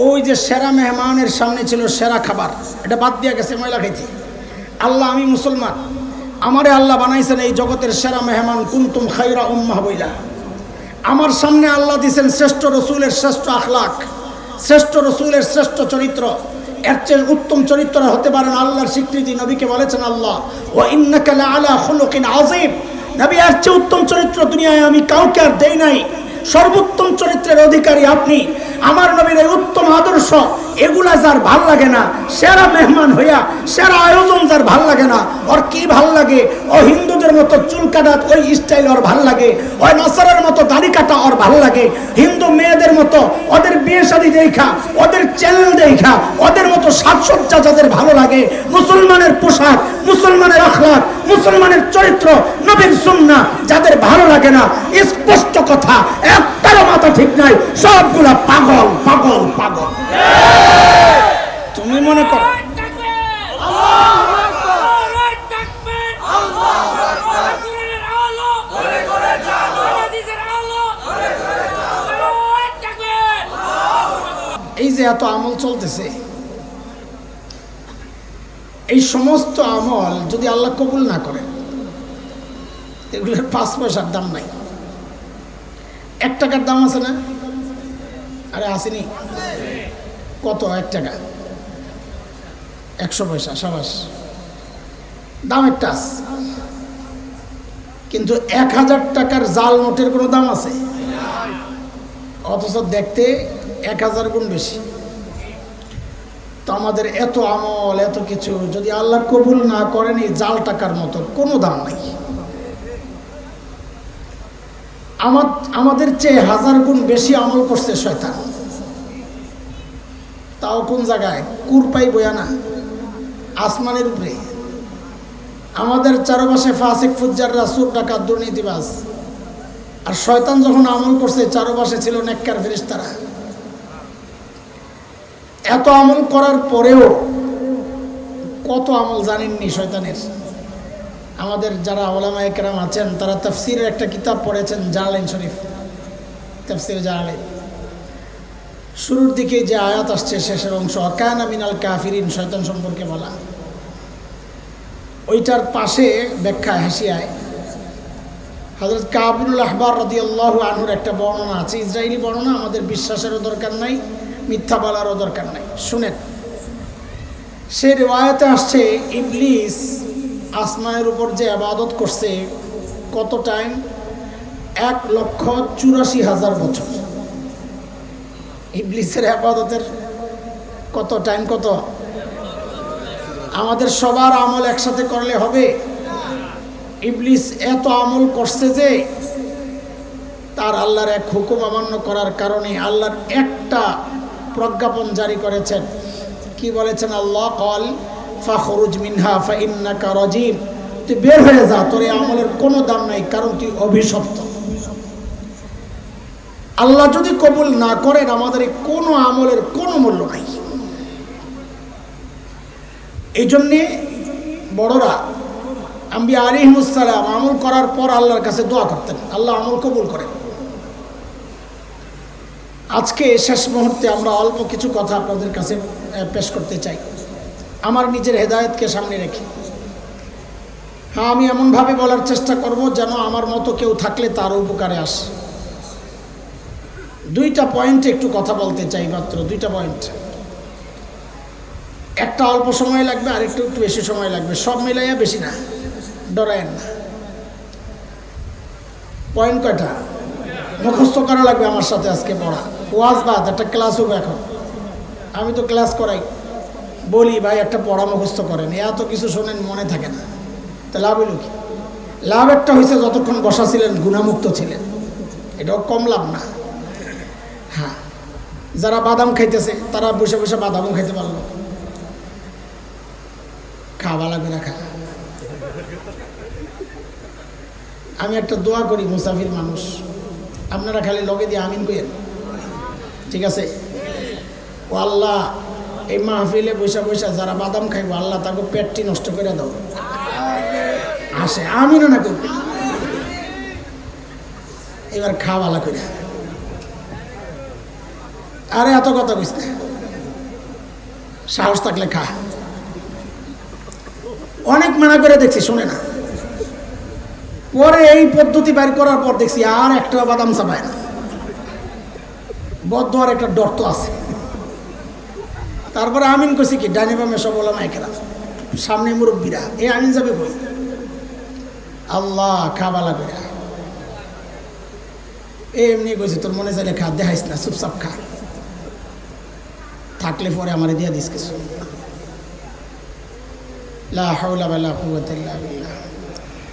ওই যে সেরা মেহমানের সামনে ছিল সেরা খাবার, এটা বাদ দিয়ে গেছে ময়লা খাইতে। আল্লাহ আমি মুসলমান, আমারে আল্লাহ বানাইছেন এই জগতের সেরা মেহমান, কুনতুম খায়রা উম্মাহ বইলা। আমার সামনে আল্লাহ দিয়েছেন শ্রেষ্ঠ রসুলের শ্রেষ্ঠ আখলাক, শ্রেষ্ঠ রসুলের শ্রেষ্ঠ চরিত্র। এর চেয়ে উত্তম চরিত্র হতে পারেন আল্লাহর স্বীকৃতি। নবীকে বলেছেন আল্লাহ ওয়া ইন্নাকা লাআলা খুলুকিন আযীম। নবী, এর চেয়ে উত্তম চরিত্র দুনিয়ায় আমি কাউকে আর দেই নাই। সর্বোত্তম চরিত্রের অধিকারী আপনি। আমার নবীর এই উত্তম আদর্শ, এগুলা যার ভাল লাগে না, সেরা মেহমান হইয়া সেরা আয়োজন যার ভাল লাগে না, ওর কি ভাল লাগে? ও হিন্দুদের মতো চুল কাটা ওই স্টাইল ওর ভাল লাগে, ওই নাসারের মতো দাড়ি কাটা ওর ভাল লাগে, হিন্দু মেয়েদের মতো ওদের বিয়ে শাদী দেখা, ওদের চ্যানেল দেখা, ওদের মতো সাজসজ্জা যাদের ভালো লাগে, মুসলমানের পোশাক, মুসলমানের আখলাক, মুসলমানের চরিত্র, নবীর সুন্নাহ যাদের ভালো লাগে না, স্পষ্ট কথা, একটারও মাথা ঠিক নাই, সবগুলা পাগল পাগল পাগল। তুমি মনে করো এই যে এত আমল চলতেছে, এই সমস্ত আমল যদি আল্লাহ কবুল না করেন, এগুলোর 5 পয়সার দাম নাই। 1 টাকার দাম আছে না? আরে আসেনি? কত? 1 টাকা 100 পয়সা, সাবাস, দাম একটা আছে। কিন্তু 1000 টাকার জাল নোটের কোনো দাম আছে? অথচ দেখতে 1000 গুণ বেশি। তো আমাদের এত আমল, এত কিছু যদি আল্লাহ কবুল না করেন, এই জাল টাকার মতো কোনো দাম নাই। আমাদের চেয়ে 1000 গুণ বেশি আমল করছে শয়তান। তাও কোন জায়গায়? কুরপাই বয়ানা আসমানের উপরে। আমাদের চারপাশে ফাসিক ফুজ্জাররা, চোর ডাকাত, দুর্নীতিবাজ। আর শয়তান যখন আমল করছে, চারপাশে ছিল নেককার ফেরেশতারা। এত আমল করার পরেও কত আমল জানেননি শয়তানের। আমাদের যারা উলামায়ে কেরাম আছেন, তারা তাফসীরের একটা কিতাব পড়েছেন, জালালাইন শরীফ, তাফসীর জালালাইন। শুরুর দিকে যে আয়াত আসছে, শেষের অংশ কানা মিনাল কাফিরিন, শয়তান সম্পর্কে বলা, ওইটার পাশে ব্যাখ্যা হাসিয়ায় হযরত কাব ইবনুল আহবার রাদিয়াল্লাহু আনহুর একটা বর্ণনা আছে, ইসরায়েলি বর্ণনা, আমাদের বিশ্বাসেরও দরকার নাই, মিথ্যা বলারও দরকার নাই, শুনেন। সে রিওয়ায়াতে আসছে, ইবলিস আসমানের উপর যে ইবাদত করছে কত টাইম? 1,84,000 বছর। ইবলিসের ইবাদতের কত টাইম? কত? আমাদের সবার আমল একসাথে করলে হবে? ইবলিস এত আমল করছে যে তার আল্লাহর এক হুকুম অমান্য করার কারণে আল্লাহর একটা প্রজ্ঞাপন জারি করেছেন। কি বলেছেন আল্লাহ? ক্বাল ফাখরুজ মিনহা ফাইন্নাকা রাজিম, তুই বের হয়ে যা, তোর এই আমলের কোনো দাম নাই, কারণ তুই অভিশপ্ত। আল্লাহ যদি কবুল না করেন, আমাদের কোনো আমলের কোনো মূল্য নাই। এই জন্যে বড়রা, আম্বিয়া আলাইহিমুস সালাম, আমল করার পর আল্লাহর কাছে দোয়া করতেন, আল্লাহ আমল কবুল করেন। আজকে শেষ মুহূর্তে আমরা অল্প কিছু কথা আপনাদের কাছে পেশ করতে চাই, আমার নিজের হেদায়েতকে সামনে রেখে। হ্যাঁ, আমি এমনভাবে বলার চেষ্টা করব যেন আমার মতো কেউ থাকলে তার উপকারে আসে। 2টা পয়েন্টে একটু কথা বলতে চাই, মাত্র 2টা পয়েন্ট। একটা অল্প সময় লাগবে, আর একটু বেশি সময় লাগবে, সব মিলাইয়া বেশি না, ডরায়েন না। পয়েন্ট কয়টা? মুখস্থ করা লাগবে আমার সাথে আজকে পড়া। ওয়াজ বাদ, একটা ক্লাস হবে এখন। আমি তো ক্লাস করাই, বলি ভাই একটা পড়া মুখস্থ করেন, এত কিছু শোনেন, মনে থাকে না, তা লাভ হইল কি? লাভ একটা হয়েছে, যতক্ষণ বসা ছিলেন গুণামুক্ত ছিলেন, এটাও কম লাভ না। হ্যাঁ, যারা বাদাম খাইতেছে তারা বসে বসে বাদামও খাইতে পারলো, খাওয়া লাগবে না, খা। আমি একটা দোয়া করি, মুসাফির মানুষ, আপনারা খালি লগে দিয়ে আমিন কইেন, ঠিক আছে? ও আল্লাহ, এই মাহফিলে বৈশা বৈশা যারা বাদাম খাইবো, আল্লাহ তাকে পেটটি নষ্ট করে দাও। আসে আমিনও না করবে, এবার খাওয়ালা করে। আরে এত কথা কইস না, সাহস থাকলে খা। অনেক মানা করে দেখছি, শুনে না। পরে এই পদ্ধতি বাইর করার পর দেখছি আর একটা বাদাম চাপায় না। বদ্ধ আর একটা ডর তো আছে। তারপরে আমিন কইছি কি, ডাইনি বামে সব ওলামা একরা, সামনে মুরব্বীরা, এ আমিন যাবে কই? আল্লাহ খাবালা করে এমনি কইছি, তোর মনে চাইলে খা, দেখাইস না, চুপচাপ খা, থাকলে পরে আমারে দিয়া দিস কিছু। লা হাওলা ওয়ালা কুওয়াতা ইল্লা বিল্লাহ।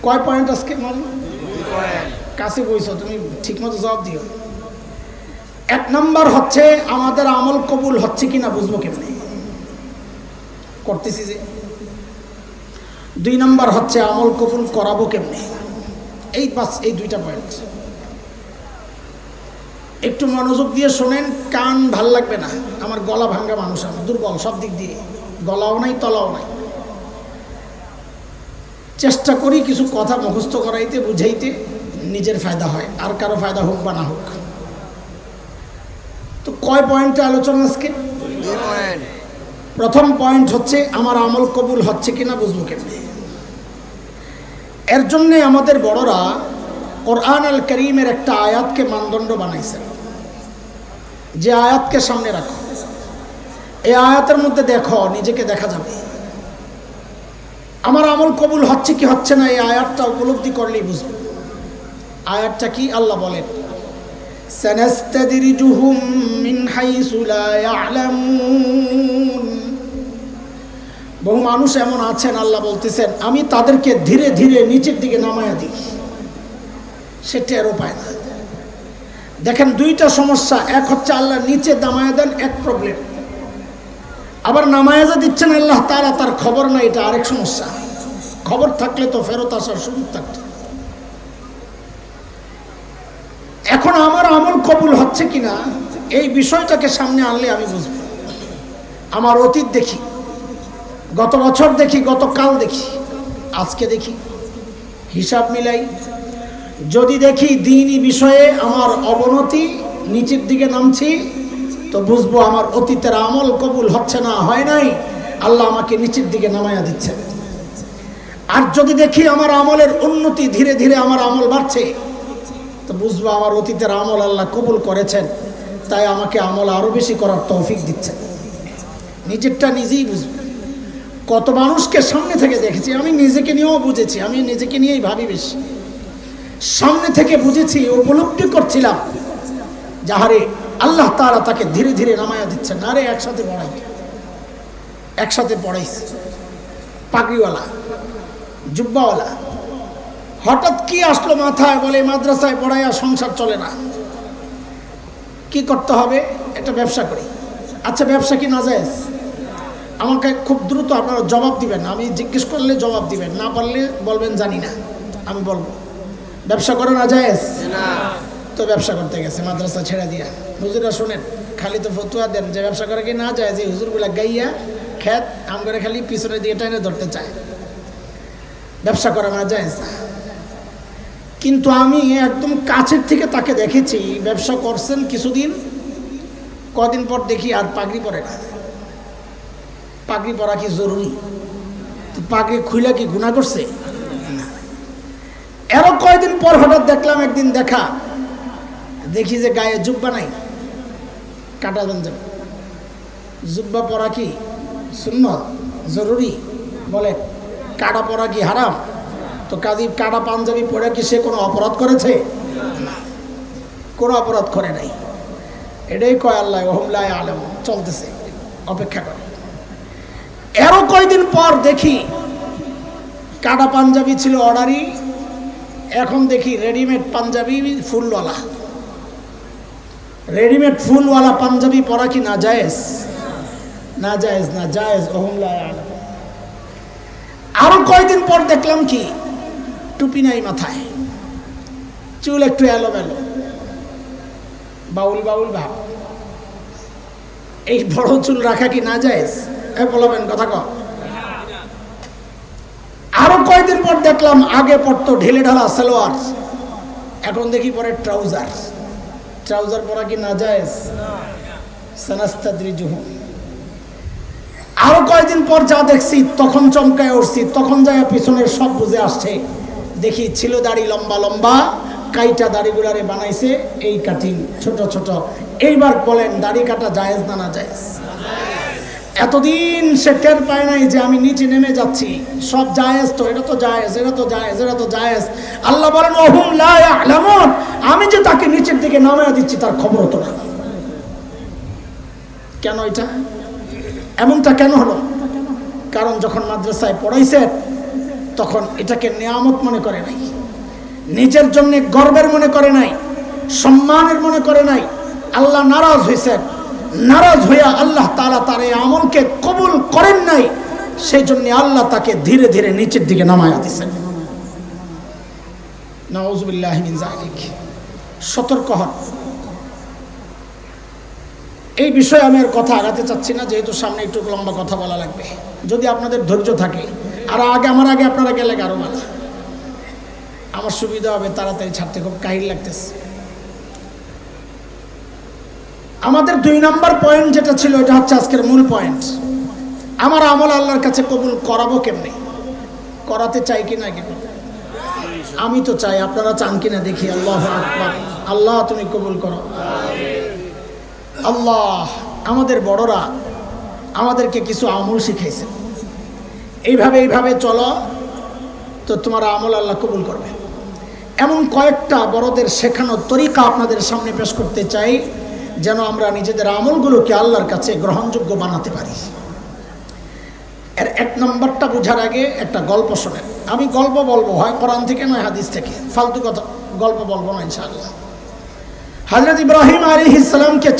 কয় পয়েন্ট আজকে মামু? কাছে বইছো তুমি, ঠিকমতো জবাব দিও। 1 নম্বর হচ্ছে আমাদের আমল কবুল হচ্ছে কিনা বুঝবো কেমনে, করতেছি যে। 2 নম্বর হচ্ছে আমল কবুল করাবো কেমনে। এই বাস, এই 2টা পয়েন্ট। একটু মনোযোগ দিয়ে শোনেন, কান ভাল লাগবে না। আমার গলা ভাঙ্গা মানুষ, আমি দুর্বল সব দিক দিয়ে, গলাও নাই তলাও নাই। চেষ্টা করি কিছু কথা মুখস্থ করাইতে, বুঝাইতে, নিজের ফায়দা হয়, আর কারো ফায়দা হোক বা না হোক। তো কয় পয়েন্টে আলোচনা আজকে? 2 পয়েন্ট। প্রথম পয়েন্ট হচ্ছে আমার আমল কবুল হচ্ছে কিনা বুঝবো কেমনে। এর জন্যে আমাদের বড়রা কোরআন আল করিমের একটা আয়াতকে মানদণ্ড বানাইছেন, যে আয়াতকে সামনে রাখো, এই আয়াতের মধ্যে দেখো, নিজেকে দেখা যাবে। আমার আমল কবুল হচ্ছে কি হচ্ছে না, এই আয়াতটা উপলব্ধি করলেই বুঝবো। আয়াতটা কি? আল্লাহ বলেন, সানাস্তাদরিজুহুম মিন হাইসু লা ইয়ালামুন। বহু মানুষ এমন আছেন, আল্লাহ বলতেছেন, আমি তাদেরকে ধীরে ধীরে নিচের দিকে নামায়া দিই, সে টেরও পায় না। দেখেন 2টা সমস্যা। এক হচ্ছে আল্লাহ নিচে নামায়া দেন, এক প্রবলেম। আবার নামায়া যা দিচ্ছেন আল্লাহ তাআলা, তার খবর নাই, এটা আরেক সমস্যা। খবর থাকলে তো ফেরত আসার সুযোগ থাকত। এখন আমার আমল কবুল হচ্ছে কিনা এই বিষয়টাকে সামনে আনলে আমি বুঝব। আমার অতীত দেখি, গত বছর দেখি, গতকাল দেখি, আজকে দেখি, হিসাব মিলাই। যদি দেখি দ্বীনি বিষয়ে আমার অবনতি, নিচের দিকে নামছি, তো বুঝবো আমার অতীতের আমল কবুল হচ্ছে না, হয় নাই, আল্লাহ আমাকে নিচের দিকে নামায়া দিচ্ছে। আর যদি দেখি আমার আমলের উন্নতি, ধীরে ধীরে আমার আমল বাড়ছে, তো বুঝবো আমার অতীতের আমল আল্লাহ কবুল করেছেন, তাই আমাকে আমল আরো বেশি করার তৌফিক দিচ্ছেন। নিজেরটা নিজেই বুঝবো। কত মানুষকে সামনে থেকে দেখেছি, আমি নিজেকে নিয়েও বুঝেছি, আমি নিজেকে নিয়েই ভাবি বেশি। সামনে থেকে বুঝেছি, উপলব্ধি করছিলাম, যাহারে আল্লাহ তাআলা তাকে ধীরে ধীরে নামায়া দিচ্ছেন। আরে একসাথে পড়াই, একসাথে পড়াইছে, পাগড়িওয়ালা, জুব্বাওয়ালা, হঠাৎ কি আসলো মাথায়, বলে মাদ্রাসায় পড়াইয়া সংসার চলে না, কি করতে হবে? একটা ব্যবসা করি। আচ্ছা, ব্যবসা কি নাজায়েজ? আমাকে খুব দ্রুত আপনারা জবাব দিবেন, আমি জিজ্ঞেস করলে জবাব দিবেন, না পারলে বলবেন জানি না। আমি বলবো ব্যবসা করা নাজায়েজ না। তো ব্যবসা করতে গেছে মাদ্রাসা ছেড়ে দিয়া। হুজুরা শোনেন, খালি তো ফতুয়া দেন যে ব্যবসা করে কি না যায়, যে হুজুরগুলা গাইয়া খেত আম করে খালি পিছনে দিয়ে টাইনে ধরতে চায়। ব্যবসা করা নাজায়েজ না। কিন্তু আমি একদম কাছের থেকে তাকে দেখেছি, ব্যবসা করছেন কিছুদিন, কদিন পর দেখি আর পাগড়ি পরে না। পাগড়ি পরা কি জরুরি? পাগড়ি খুইলা কি গুনাহ করছে? এরও কয়েকদিন পর হঠাৎ দেখলাম, একদিন দেখি যে গায়ে জুব্বা নাই, কাটা যাবে। জুব্বা পরা কি সুন্নত, জরুরি? বলে কাটা পরা কি হারাম? তো কাজী কাটা পাঞ্জাবি পরে কি সে কোনো অপরাধ করেছে? কোনো অপরাধ করে নাই। এটাই কয় আল্লাহ ওহুম লা ইয়ালামুন, চলতেছে, অপেক্ষা করে। এরও কয়েকদিন পর দেখি কাটা পাঞ্জাবি ছিল অর্ডারি, এখন দেখি রেডিমেড পাঞ্জাবি ফুলওয়ালা। রেডিমেড ফুলওয়ালা পাঞ্জাবি পরা কি নাজায়েজ? নাজায়েজ না, জায়েজ, ওহুম লা ইয়ালামুন। আরো কয়েকদিন পর দেখলাম কি টুপি নাই মাথায়, চুল একটু এলোমেলো, বাউল বাউল ভাব। এই বড় চুল রাখা কি নাজায়েজ? বলবেন কথা কর। আরো কয়েকদিন পর দেখলাম আগে পড়তো ঢেলে ঢালা সালোয়ার, এখন দেখি পরে ট্রাউজার। ট্রাউজার পরা কি নাজায়েজ? সানাস্তাদ্রিজুহুম। আরো কয়েকদিন পর যা দেখছি তখন চমকায় উঠছি, তখন যায় পিছনের সব বুঝে আসছে। দেখি ছিল দাড়ি লম্বা লম্বা, কাইটা দাড়িগুলারে বানাইছে এই কাটিং ছোট ছোট। এইবার বলেন দাড়ি কাটা জায়েজ না না জায়েজ? এতদিন সে টের পায় নাই যে আমি নিচে নেমে যাচ্ছি, সব জায়েজ তো, এটা তো জায়েজ, এটা তো জায়েজ, এটা তো জায়েজ। আল্লাহ বলেন ওহুম লা ইয়ালামুন, আমি যে তাকে নিচের দিকে নামিয়ে দিচ্ছি তার খবর তো না। কেন এটা এমনটা কেন হলো? কারণ যখন মাদ্রাসায় পড়াইছে তখন এটাকে নিয়ামত মনে করে নাই, নিজের জন্য গর্বের মনে করে নাই, সম্মানের মনে করে নাই। আল্লাহ নারাজ হয়েছেন, নারাজ হইয়া আল্লাহ তাআলা তার এই আমলকে কবুল করেন নাই। সেই জন্য আল্লাহ তাকে ধীরে ধীরে নিচের দিকে নামায়া দিয়েছেন। নাউযুবিল্লাহি মিন যালিক। সতর্ক হন। এই বিষয়ে আমি আর কথা আগাতে চাচ্ছি না, যেহেতু সামনে একটু লম্বা কথা বলা লাগবে। যদি আপনাদের ধৈর্য থাকে আর আমার আগে আপনারা গেলে আরো ভালো, আমার সুবিধা হবে তাড়াতাড়ি ছাড়তে, খুব কাহিল লাগতেছে। আমাদের 2 নম্বর পয়েন্ট যেটা ছিল, এটা হচ্ছে আজকের মূল পয়েন্ট। আমার আমল আল্লাহর কাছে কবুল করাবো কেমনে? করাতে চাই কিনা? আমি তো চাই, আপনারা চান কিনা দেখি। আল্লাহু আকবার। আল্লাহ তুমি কবুল করো। আল্লাহ, আমাদের বড়রা আমাদেরকে কিছু আমল শিখাইছে, এইভাবে চলো তো তোমার আমল আল্লাহ কবুল করবে। এমন কয়েকটা বড়দের শেখানোর তরিকা আপনাদের সামনে পেশ করতে চাই, যেন আমরা নিজেদের আমলগুলোকে আল্লাহর কাছে গ্রহণযোগ্য বানাতে পারি। এর 1 নম্বরটা বোঝার আগে একটা গল্প শোনেন। আমি গল্প বলবো, হয় কোরআন থেকে নয় হাদিস থেকে, ফালতু কথা গল্প বলবো না ইনশাআল্লাহ। হযরত ইব্রাহিম আলাইহিস সালামকে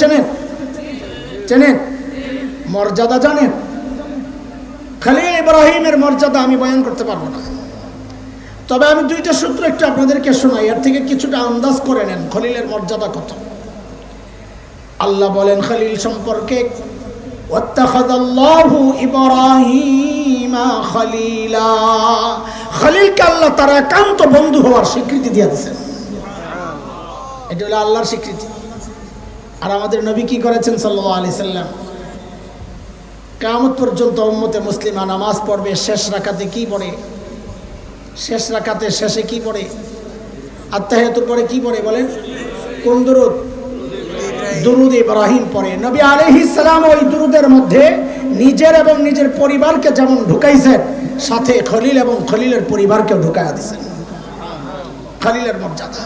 চেনেন? মর্যাদা জানেন? খলিল ইব্রাহিমের মর্যাদা আমি বয়ান করতে পারবো না, তবে আমি 2টা সূত্র একটু আপনাদেরকে শোনাই, এর থেকে কিছুটা আন্দাজ করে নেন খলিলের মর্যাদা কত। আল্লাহ বলেন খলিল সম্পর্কে, ওয়াত্তাখাযাল্লাহু ইব্রাহিমা খলিলা। খলিলকে আল্লাহ তার একান্ত বন্ধু হওয়ার স্বীকৃতি দিয়ে দিয়েছেন। এটা হলো আল্লাহর স্বীকৃতি। আর আমাদের নবী কি করেছেন সাল্লাল্লাহু আলাইহি সাল্লাম? কিয়ামত পর্যন্ত উম্মতে মুসলিমা নামাজ পড়বে, শেষ রাকাতে কি পড়ে? শেষ রাকাতে শেষে কি পড়ে? আত্তাহিয়াতুর পরে কি পড়ে বলেন? কোন দুরূদ? দুরূদ ইব্রাহিম পড়ে। নবী আলাইহিস সালাম ওই দুরূদের মধ্যে নিজের এবং নিজের পরিবারকে যেমন ঢুকাইছেন, সাথে খলিল এবং খলিলের পরিবারকেও ঢুকায়া দিয়েছেন। খলিলের মর্যাদা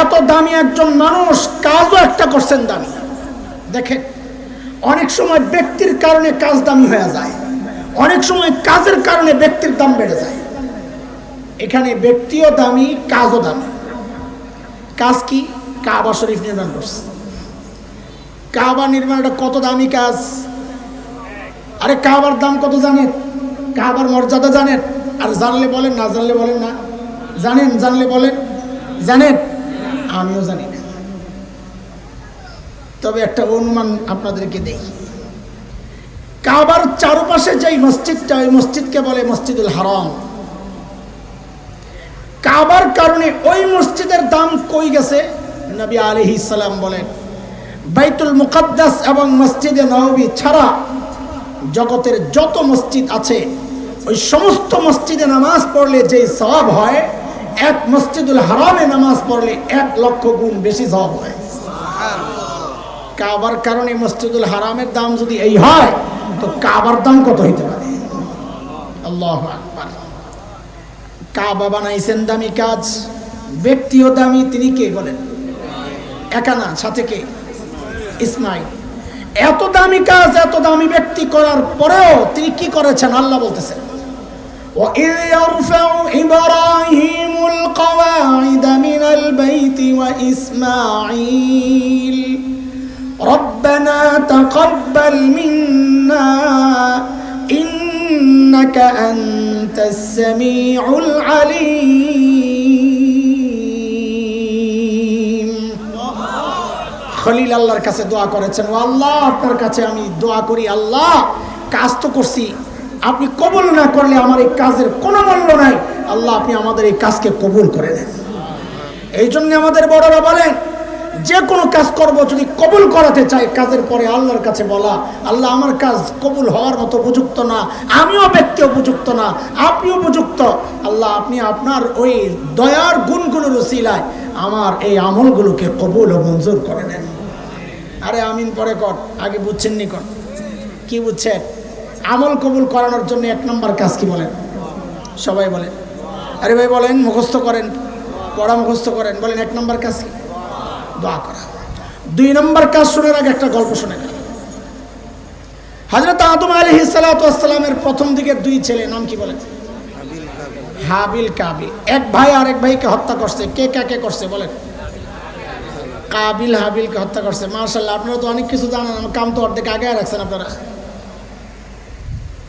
এত দামি একজন মানুষ, কাজও একটা করছেন দামি। দেখেন, অনেক সময় ব্যক্তির কারণে কাজ দামি হয়ে যায়, অনেক সময় কাজের কারণে ব্যক্তির দাম বেড়ে যায়। এখানে ব্যক্তিও দামি, কাজও দামি। কাজ কি? কাবা শরীফ নির্মাণ করছে। কাবা নির্মাণটা কত দামি কাজ! আরে কাবার দাম কত জানেন? কাবার মর্যাদা জানেন? আর জানলে বলেন, না জানলে বলেন না। জানেন? জানলে বলেন জানেন? আমিও জানি না, তবে একটা অনুমান আপনাদেরকে দেই। কাবার চারপাশে যেই মসজিদটা, ওই মসজিদকে বলে মসজিদুল হারাম। কাবার কারণে ওই মসজিদের দাম কই গেছে? নবী আলাইহিস সালাম বলেন, বাইতুল মুকাদ্দাস এবং মসজিদে নববী ছাড়া জগতের যত মসজিদ আছে, ওই সমস্ত মসজিদে নামাজ পড়লে যেই সওয়াব হয়, এক মসজিদুল হারামে নামাজ পড়লে 1,00,000 গুণ বেশি সওয়াব হয়। কাবার কারণে মসজিদুল হারামের দাম যদি এই হয়, তো কাবার দাম কত হইতে পারে? আল্লাহু আকবার। কাবা বানাইছেন দামি কাজ, ব্যক্তিও দামি। তিনি কে বলেন? একা না, সাথে কে? ইসমাইল। এত দামি কাজ, এত দামি ব্যক্তি করার পরেও তিনি কি করেছেন? আল্লাহ বলতেছেন, وَإِذْ يَرْفَعُ إِبْرَاهِيمُ الْقَوَاعِدَ مِنَ الْبَيْتِ وَإِسْمَاعِيلُ رَبَّنَا تَقَبَّلْ مِنَّا إِنَّكَ أَنْتَ السَّمِيعُ الْعَلِيمُ। খলিল আল্লাহর কাছে দোয়া করেছেন, ও আল্লাহ, আপনার কাছে আমি দোয়া করি, আল্লাহ কাজ তো করছি, আপনি কবুল না করলে আমার এই কাজের কোনো মূল্য নাই। আল্লাহ, আপনি আমাদের এই কাজকে কবুল করে নেন। এই জন্য আমাদের বড়রা বলেন, যে কোনো কাজ করব যদি কবুল করাতে চাই, কাজের পরে আল্লাহর কাছে বলা, আল্লাহ আমার কাজ কবুল হওয়ার মতো উপযুক্ত না, আমিও ব্যক্তি উপযুক্ত না, আপনিও উপযুক্ত, আল্লাহ আপনি আপনার ওই দয়ার গুণগুলোর উসিলায় আমার এই আমলগুলোকে কবুল ও মঞ্জুর করে নেন। আরে আমিন পরে কর, আগে বুঝছেন নি কর, কি বুঝছেন? আমল কবুল করানোর জন্য 1 নম্বর কাজ কি বলেন? সবাই বলেন, আরে ভাই বলেন, মুখস্থ করেন, পড়া মুখস্থ করেন, বলেন 1 নম্বর কাজ কি? দোয়া করা। 2 নম্বর কাজ শোনার আগে একটা গল্প শুনে নেন। হযরত আদম আলাইহিস সালাতু ওয়াস সালামের প্রথম দিকের 2 ছেলে, নাম কি বলেন? হাবিল কাবিল। এক ভাই আরেক ভাইকে হত্যা করছে। কে কাকে করছে বলেন? কাবিল হাবিলকে হত্যা করছে। মাশাআল্লাহ, আপনারা তো অনেক কিছু জানেন, আমার কাম তো অর্ধেক আগে রাখছেন আপনারা।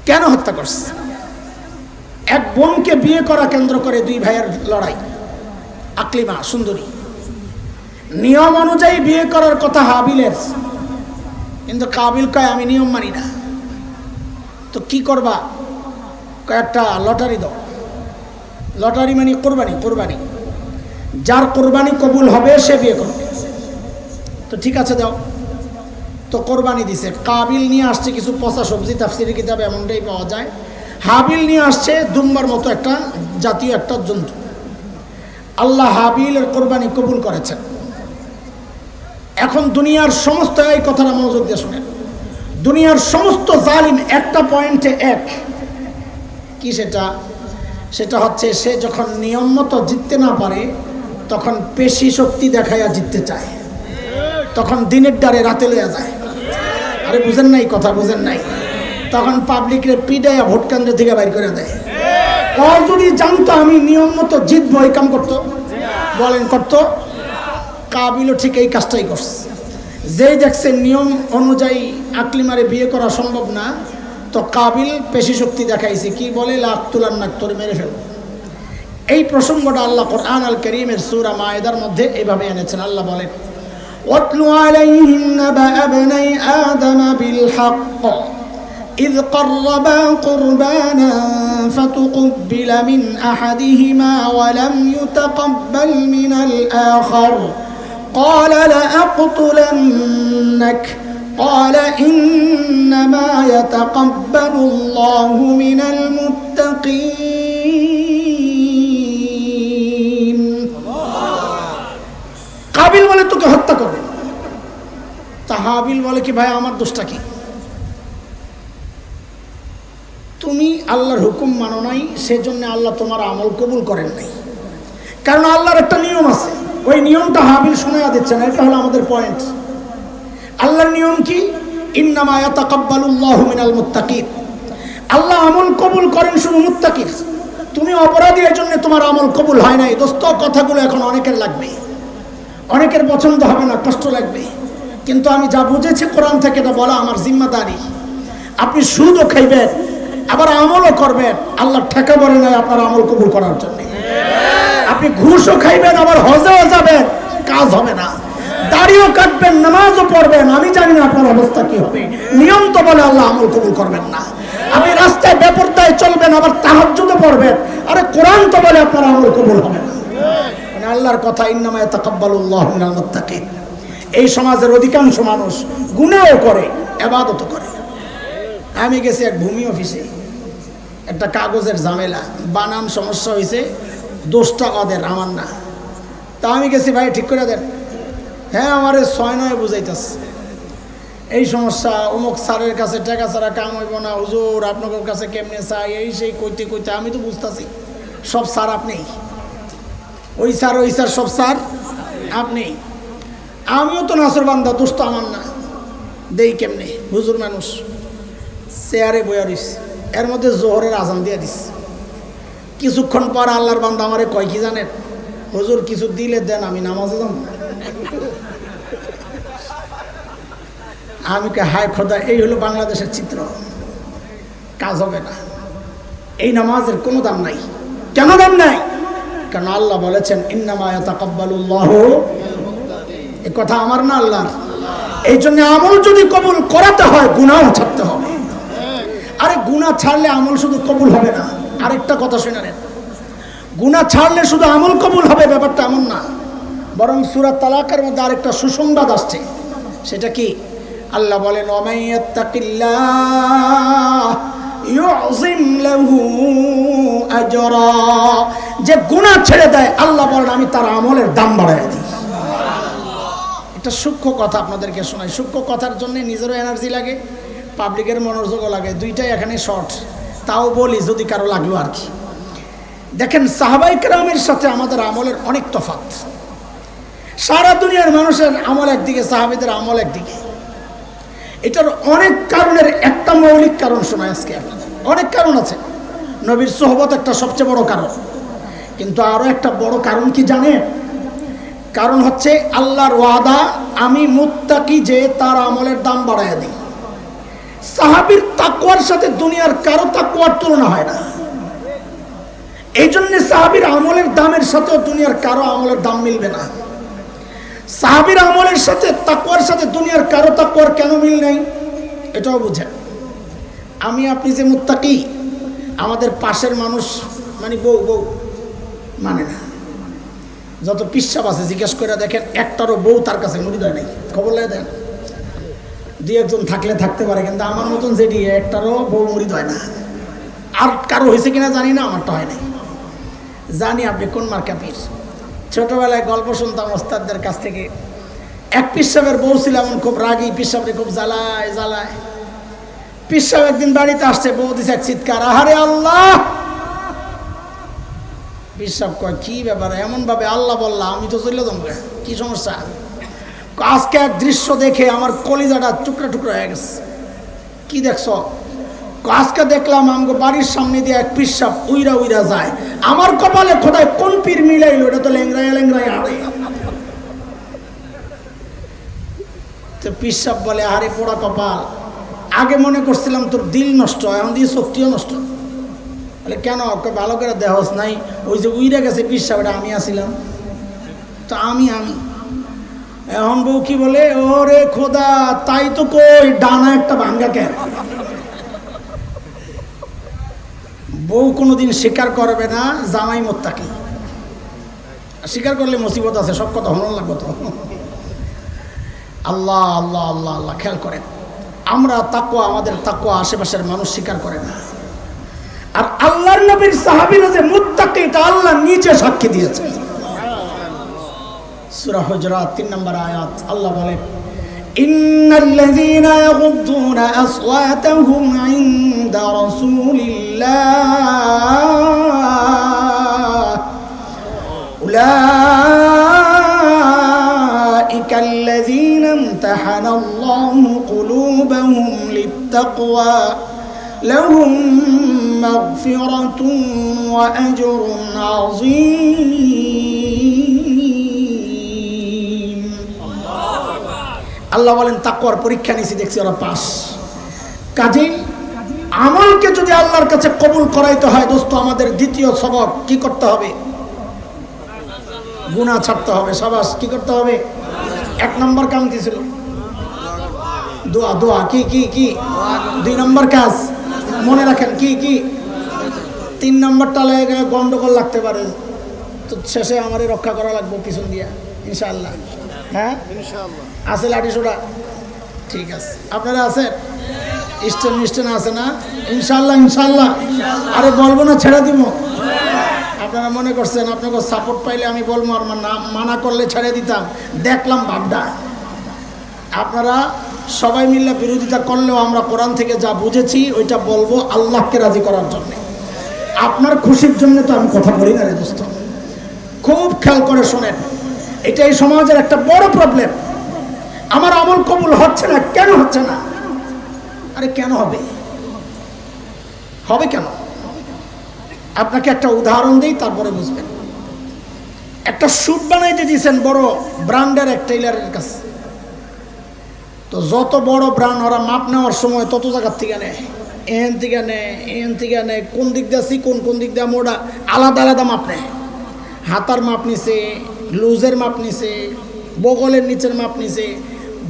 কেন হত্যা করছে? এক বোনকে বিয়ে করা কেন্দ্র করে 2 ভাইয়ের লড়াই। আকলিমা সুন্দরী, নিয়ম অনুযায়ী বিয়ে করার কথা হাবিলের, কিন্তু কাবিল কয় আমি নিয়ম মানি না। তো কি করবা? কয়েকটা লটারি দাও। লটারি মানে কোরবানি, কোরবানি, যার কোরবানি কবুল হবে সে বিয়ে করবে। তো ঠিক আছে দাও। তো কোরবানি দিছে। কাবিল নিয়ে আসছে কিছু পচা সবজি, তাফসিরি কিতাবে এমনটাই পাওয়া যায়। হাবিল নিয়ে আসছে দুম্বার মতো একটা জাতীয় একটা জন্তু। আল্লাহ হাবিলের কোরবানি কবুল করেছেন। এখন দুনিয়ার সমস্ত, এই কথাটা মনোযোগ দিয়ে শুনেন, দুনিয়ার সমস্ত জালিম একটা পয়েন্টে এক। কি সেটা? সেটা হচ্ছে সে যখন নিয়ম মতো জিততে না পারে তখন পেশি শক্তি দেখাইয়া জিততে চায়, তখন দিনের ডারে রাতে লইয়া যায়। আরে বুঝেন নাই কথা, বুঝেন নাই? তখন পাবলিকের পিডাইয়া ভোট কেন্দ্র থেকে বাইর করে দেয়। ও যদি জানতো আমি নিয়ম মতো জিতবো, এই কাম করতো? বলেন করতো? কাবিলও ঠিক এই কাজটাই করছে। যেই দেখছে নিয়ম অনুযায়ী আকলিমারে বিয়ে করা সম্ভব না, তো কাবিল পেশি শক্তি দেখাইছে। কি বলে? লাকতুলান নাক, তোরে মেরে ফেলব। এই প্রসঙ্গটা আল্লাহ কোরআন আল কারীমের সূরা মায়েদার মধ্যে এইভাবে এনেছেন। আল্লাহ বলেন, ওয়াতলু আলাইহিম নাবা আবনাই আদম বিল হক إذ قربا قربانا فتقبل من أحدهما ولم يتقبل من الآخر قال لأقتلنك قال إنما يتقبل الله من المتقين। কাবিল বলে তোকে হত্যা করবে, তা হাবিল বলে কি ভাই আমার দোষটা কি? তুমি আল্লাহর হুকুম মানো নাই, সেজন্য আল্লাহ তোমার আমল কবুল করেন নাই। কারণ আল্লাহর একটা নিয়ম আছে, ওই নিয়মটা হাবিল শোনায়া দিচ্ছে না। এটা হলো আমাদের পয়েন্ট। আল্লাহর নিয়ম কি? ইন্নামা ইয়াতাকাব্বালুল্লাহু মিনাল মুত্তাকিন। আল্লাহ আমল কবুল করেন শুধু মুত্তাকিন। তুমি অপরাধী, এর জন্য তোমার আমল কবুল হয় নাই। দোস্ত, কথাগুলো এখন অনেকের লাগবে, অনেকের পছন্দ হবে না, কষ্ট লাগবে, কিন্তু আমি যা বুঝেছি কোরআন থেকে এটা বলা আমার জিম্মাদারি। আপনি সুদও খাইবেন আবার আমলও করবেন, আল্লাহ ঠেকা বলে নাই আপনার আমল কবুল করার জন্য। আপনি ঘুষও খাইবেন আবার হজেও যাবেন, কাজ হবে না। দাড়িও কাটবেন, নামাজও পড়বেন, আমি জানি না আপনার অবস্থা কি হবে। নিয়ম তো বলে আল্লাহ আমল কবুল করবেন না। আপনি রাস্তায় বেপরদায় চলবেন আবার তাহাজ্জুদও পড়বেন, আরে কোরআন তো বলে আপনার আমল কবুল হবে না। মানে আল্লাহর কথা ইন্নামা ইয়াতাকাব্বালুল্লাহু মিনাল মুত্তাকিন। এই সমাজের অধিকাংশ মানুষ গুনাহও করে, ইবাদতও করে। আমি গেছি এক ভূমি অফিসে, একটা কাগজের ঝামেলা, বানান সমস্যা হয়েছে, দোষটা ওদের, আমার না। তা আমি গেছি, ভাই ঠিক করে দেন। হ্যাঁ আমার 6-9 বুঝাইতেছে এই সমস্যা, অমুক স্যারের কাছে টাকা ছাড়া কাম হইব না, হুজুর আপনাদের কাছে কেমনে চাই, এই সেই কইতে কইতে আমি তো বুঝতেছি সব স্যার আপনি, ওই স্যার সব স্যার আপনি। আমিও তো নাসর বান্দা, দোষ তো আমার না। দেই কেমনে? হুজুর মানুষ চেয়ারে বইয়া দিস, এর মধ্যে জোহরের আজান দিয়ে দিস। কিছুক্ষণ পর আল্লাহর বান্দা আমারে কয় কি জানেন? হুজুর কিছু দিলে দেন, আমি নামাজে যাব। আমি কে হায় খোদা, এই হলো বাংলাদেশের চিত্র। কাজ হবে না, এই নামাজের কোনো দাম নাই। কেন দাম নাই? কারণ আল্লাহ বলেছেন ইন্নামা ইয়াতাকাব্বালুল্লাহু, এই কথা আমার না, আল্লাহর। এই জন্য আমল যদি কবুল করাতে হয় গুনাহ ছাড়তে হবে। আরে গুনাহ ছাড়লে আমল শুধু কবুল হবে না। আরেকটা কথা শুনে নেন, গুনাহ ছাড়লে শুধু আমল কবুল হবে ব্যাপারটা এমন না, বরং সূরা তালাকের মধ্যে আরেকটা সুসংবাদ আসছে। সেটা কি? আল্লাহ বলেন ওয়ামাইয়াত্তাকিল্লাহ ইউযিম লাহু আজরা, যে গুনাহ ছেড়ে দেয় আল্লাহ বলেন আমি তার আমলের দাম বাড়ায় দিই। এটা সূক্ষ্ম কথা আপনাদেরকে শোনাই। সূক্ষ্ম কথার জন্য নিজেরও এনার্জি লাগে, পাবলিকের মনোযোগও লাগে, দুইটাই এখানে শর্ট। তাও বলি যদি কারো লাগলো আর কি। দেখেন সাহাবায়ে কেরামের সাথে আমাদের আমলের অনেক তফাৎ। সারা দুনিয়ার মানুষের আমল একদিকে, সাহাবীদের আমল একদিকে। এটার অনেক কারণের একটা মৌলিক কারণ শোনায় আজকে আপনাদের। অনেক কারণ আছে, নবীর সোহবত একটা সবচেয়ে বড় কারণ, কিন্তু আরো একটা বড় কারণ কি জানেন? কারণ হচ্ছে আল্লাহর ওয়াদা আমি মুত্তাকি যে তার আমলের দাম বাড়ায় দিই। সাহাবীর তাকওয়ার সাথে দুনিয়ার কারো তাকওয়ার তুলনা হয় না। এই জন্য সাহাবীর আমলের দামের সাথেও দুনিয়ার কারো আমলের দাম মিলবে না। সাহাবীর আমলের সাথে তাকওয়ার সাথে দুনিয়ার কারো তাকওয়ার কেন মিল নেই এটাও বুঝেন। আমি আপনি যে মুত্তাকি, আমাদের পাশের মানুষ মানে বউ মানে না। যত পিসাব আছে জিজ্ঞেস করে দেখেন, একটারও বউ তার কাছে মুরিদ হয় নাই। খবর লাগে দেন, দুই একজন থাকলে থাকতে পারে, কিন্তু আমার মতন যেটি একটারও বউ মুরিদ হয় না। আর কারো হয়েছে কিনা জানি না, আমারটা হয় নাই। জানি আপনি কোন মার্কা পীর। ছোটবেলায় গল্প শুনতাম ওস্তাদদের কাছ থেকে। এক পিসাবের বউ ছিল এমন খুব রাগী, পিসাবরে খুব জ্বালায়। পিসাব একদিন বাড়িতে আসছে, বউ দিছে এক চিৎকার, আহারে আল্লাহ। পিসাব কয় কি ব্যাপার, এমন ভাবে আল্লাহ বললা, আমি তো চলে যাবো, কি সমস্যা? আজকে এক দৃশ্য দেখে আমার কলিজাটা টুকরা টুকরা হয়ে গেছে। কি দেখছো? আজকে দেখলাম আমগো বাড়ির সামনে দিয়ে এক পিসাব উইরা যায়। আমার কপালে খোদায় কোন পীর মিলাইলো, এটা তো লেংরায় আরে। তো পিসাব বলে আরে পোড়া কপাল, আগে মনে করছিলাম তোর দিল নষ্ট, এখন দিয়ে শক্তিও নষ্ট। বলে কেন? ভালো করে দেহস নাই, ওই যে উইরা গেছে পিসাব, এটা আমি আসিলাম তো আমি এখন বউ কি বলে, ওরে খোদা তাই তো কই, ডানা একটা ভাঙ্গা কেন? বউ কোনোদিন স্বীকার করবে না জামাই মুত্তাকি। স্বীকার করলে মুসিবত আছে, সব কথা হন লাগবে তো। আল্লাহ আল্লাহ আল্লাহ আল্লাহ, খেয়াল করেন আমরা তাকওয়া, আমাদের তাকওয়া আশেপাশের মানুষ স্বীকার করে না। আর আল্লাহর নবীর সাহাবীরা যে মুত্তাকি এটা আল্লাহ নিজে সাক্ষী দিয়েছে। সূরা হুজরাত 3 নম্বর আয়াত আল্লাহ বলেন, ইন্নাল্লাযীনা ইয়াগুদ্দুনা আসওয়াতাহুম ইনদা রাসূলিল্লাহ উলাইকাল্লাযীনা ইমতাহানাল্লাহু কুলুবাহুম লিত্তাকওয়া লাহুম মাগফিরাতুন ওয়া আজরুন আযীম। আল্লাহ বলেন তাকওয়ার পরীক্ষা নিয়েছি, দেখছি ওরা পাস। কাজেই আমলকে যদি আল্লাহর কাছে কবুল করাইতে হয় দোস্ত, আমাদের দ্বিতীয় সবক কি করতে হবে? গুনাহ ছাড়তে হবে। সাবাস, কি করতে হবে? 1 নম্বর কাম কি ছিল? দোয়া। দোয়া কি কি কি? 2 নম্বর কাজ মনে রাখেন কি কি? 3 নম্বরটা লাগে গন্ডগোল লাগতে পারে, তো শেষে আমারে রক্ষা করা লাগবে পিছন দিয়া ইনশাআল্লাহ। হ্যাঁ ইনশাআল্লাহ আছে লাঠি সোটা, ঠিক আছে। আপনারা আছেন? স্টেন আছে না? ইনশাআল্লাহ ইনশাআল্লাহ। আরে বলবো না, ছেড়ে দিব। আপনারা মনে করছেন আপনাকে সাপোর্ট পাইলে আমি বলবো, আর মানা করলে ছেড়ে দিতাম? দেখলাম ভাবটা। আপনারা সবাই মিলে বিরোধিতা করলেও আমরা কোরআন থেকে যা বুঝেছি ওইটা বলবো আল্লাহকে রাজি করার জন্য। আপনার খুশির জন্য তো আমি কথা বলি না রে দোস্ত। খুব খেয়াল করে শোনেন, এটা এই সমাজের একটা বড় প্রবলেম। আমার আমল কবুল হচ্ছে না, কেন হচ্ছে না? আরে কেন হবে? হবে কেন? আপনাকে একটা উদাহরণ দিই, তারপরে বুঝবেন। একটা স্যুট বানাইতে দিয়েছেন বড় ব্র্যান্ডের এক টেইলারের কাছে, তো যত বড় ব্র্যান্ড ওরা মাপ নেওয়ার সময় তত জায়গার থেকে নেয়, এন থেকে নেয়, কোন দিক দিয়ে চিকন কোন দিক দিয়ে মোটা, আলাদা আলাদা মাপ নেয়। হাতার মাপ নিছে, লুজের মাপ নিছে, বগলের নিচের মাপ নিছে,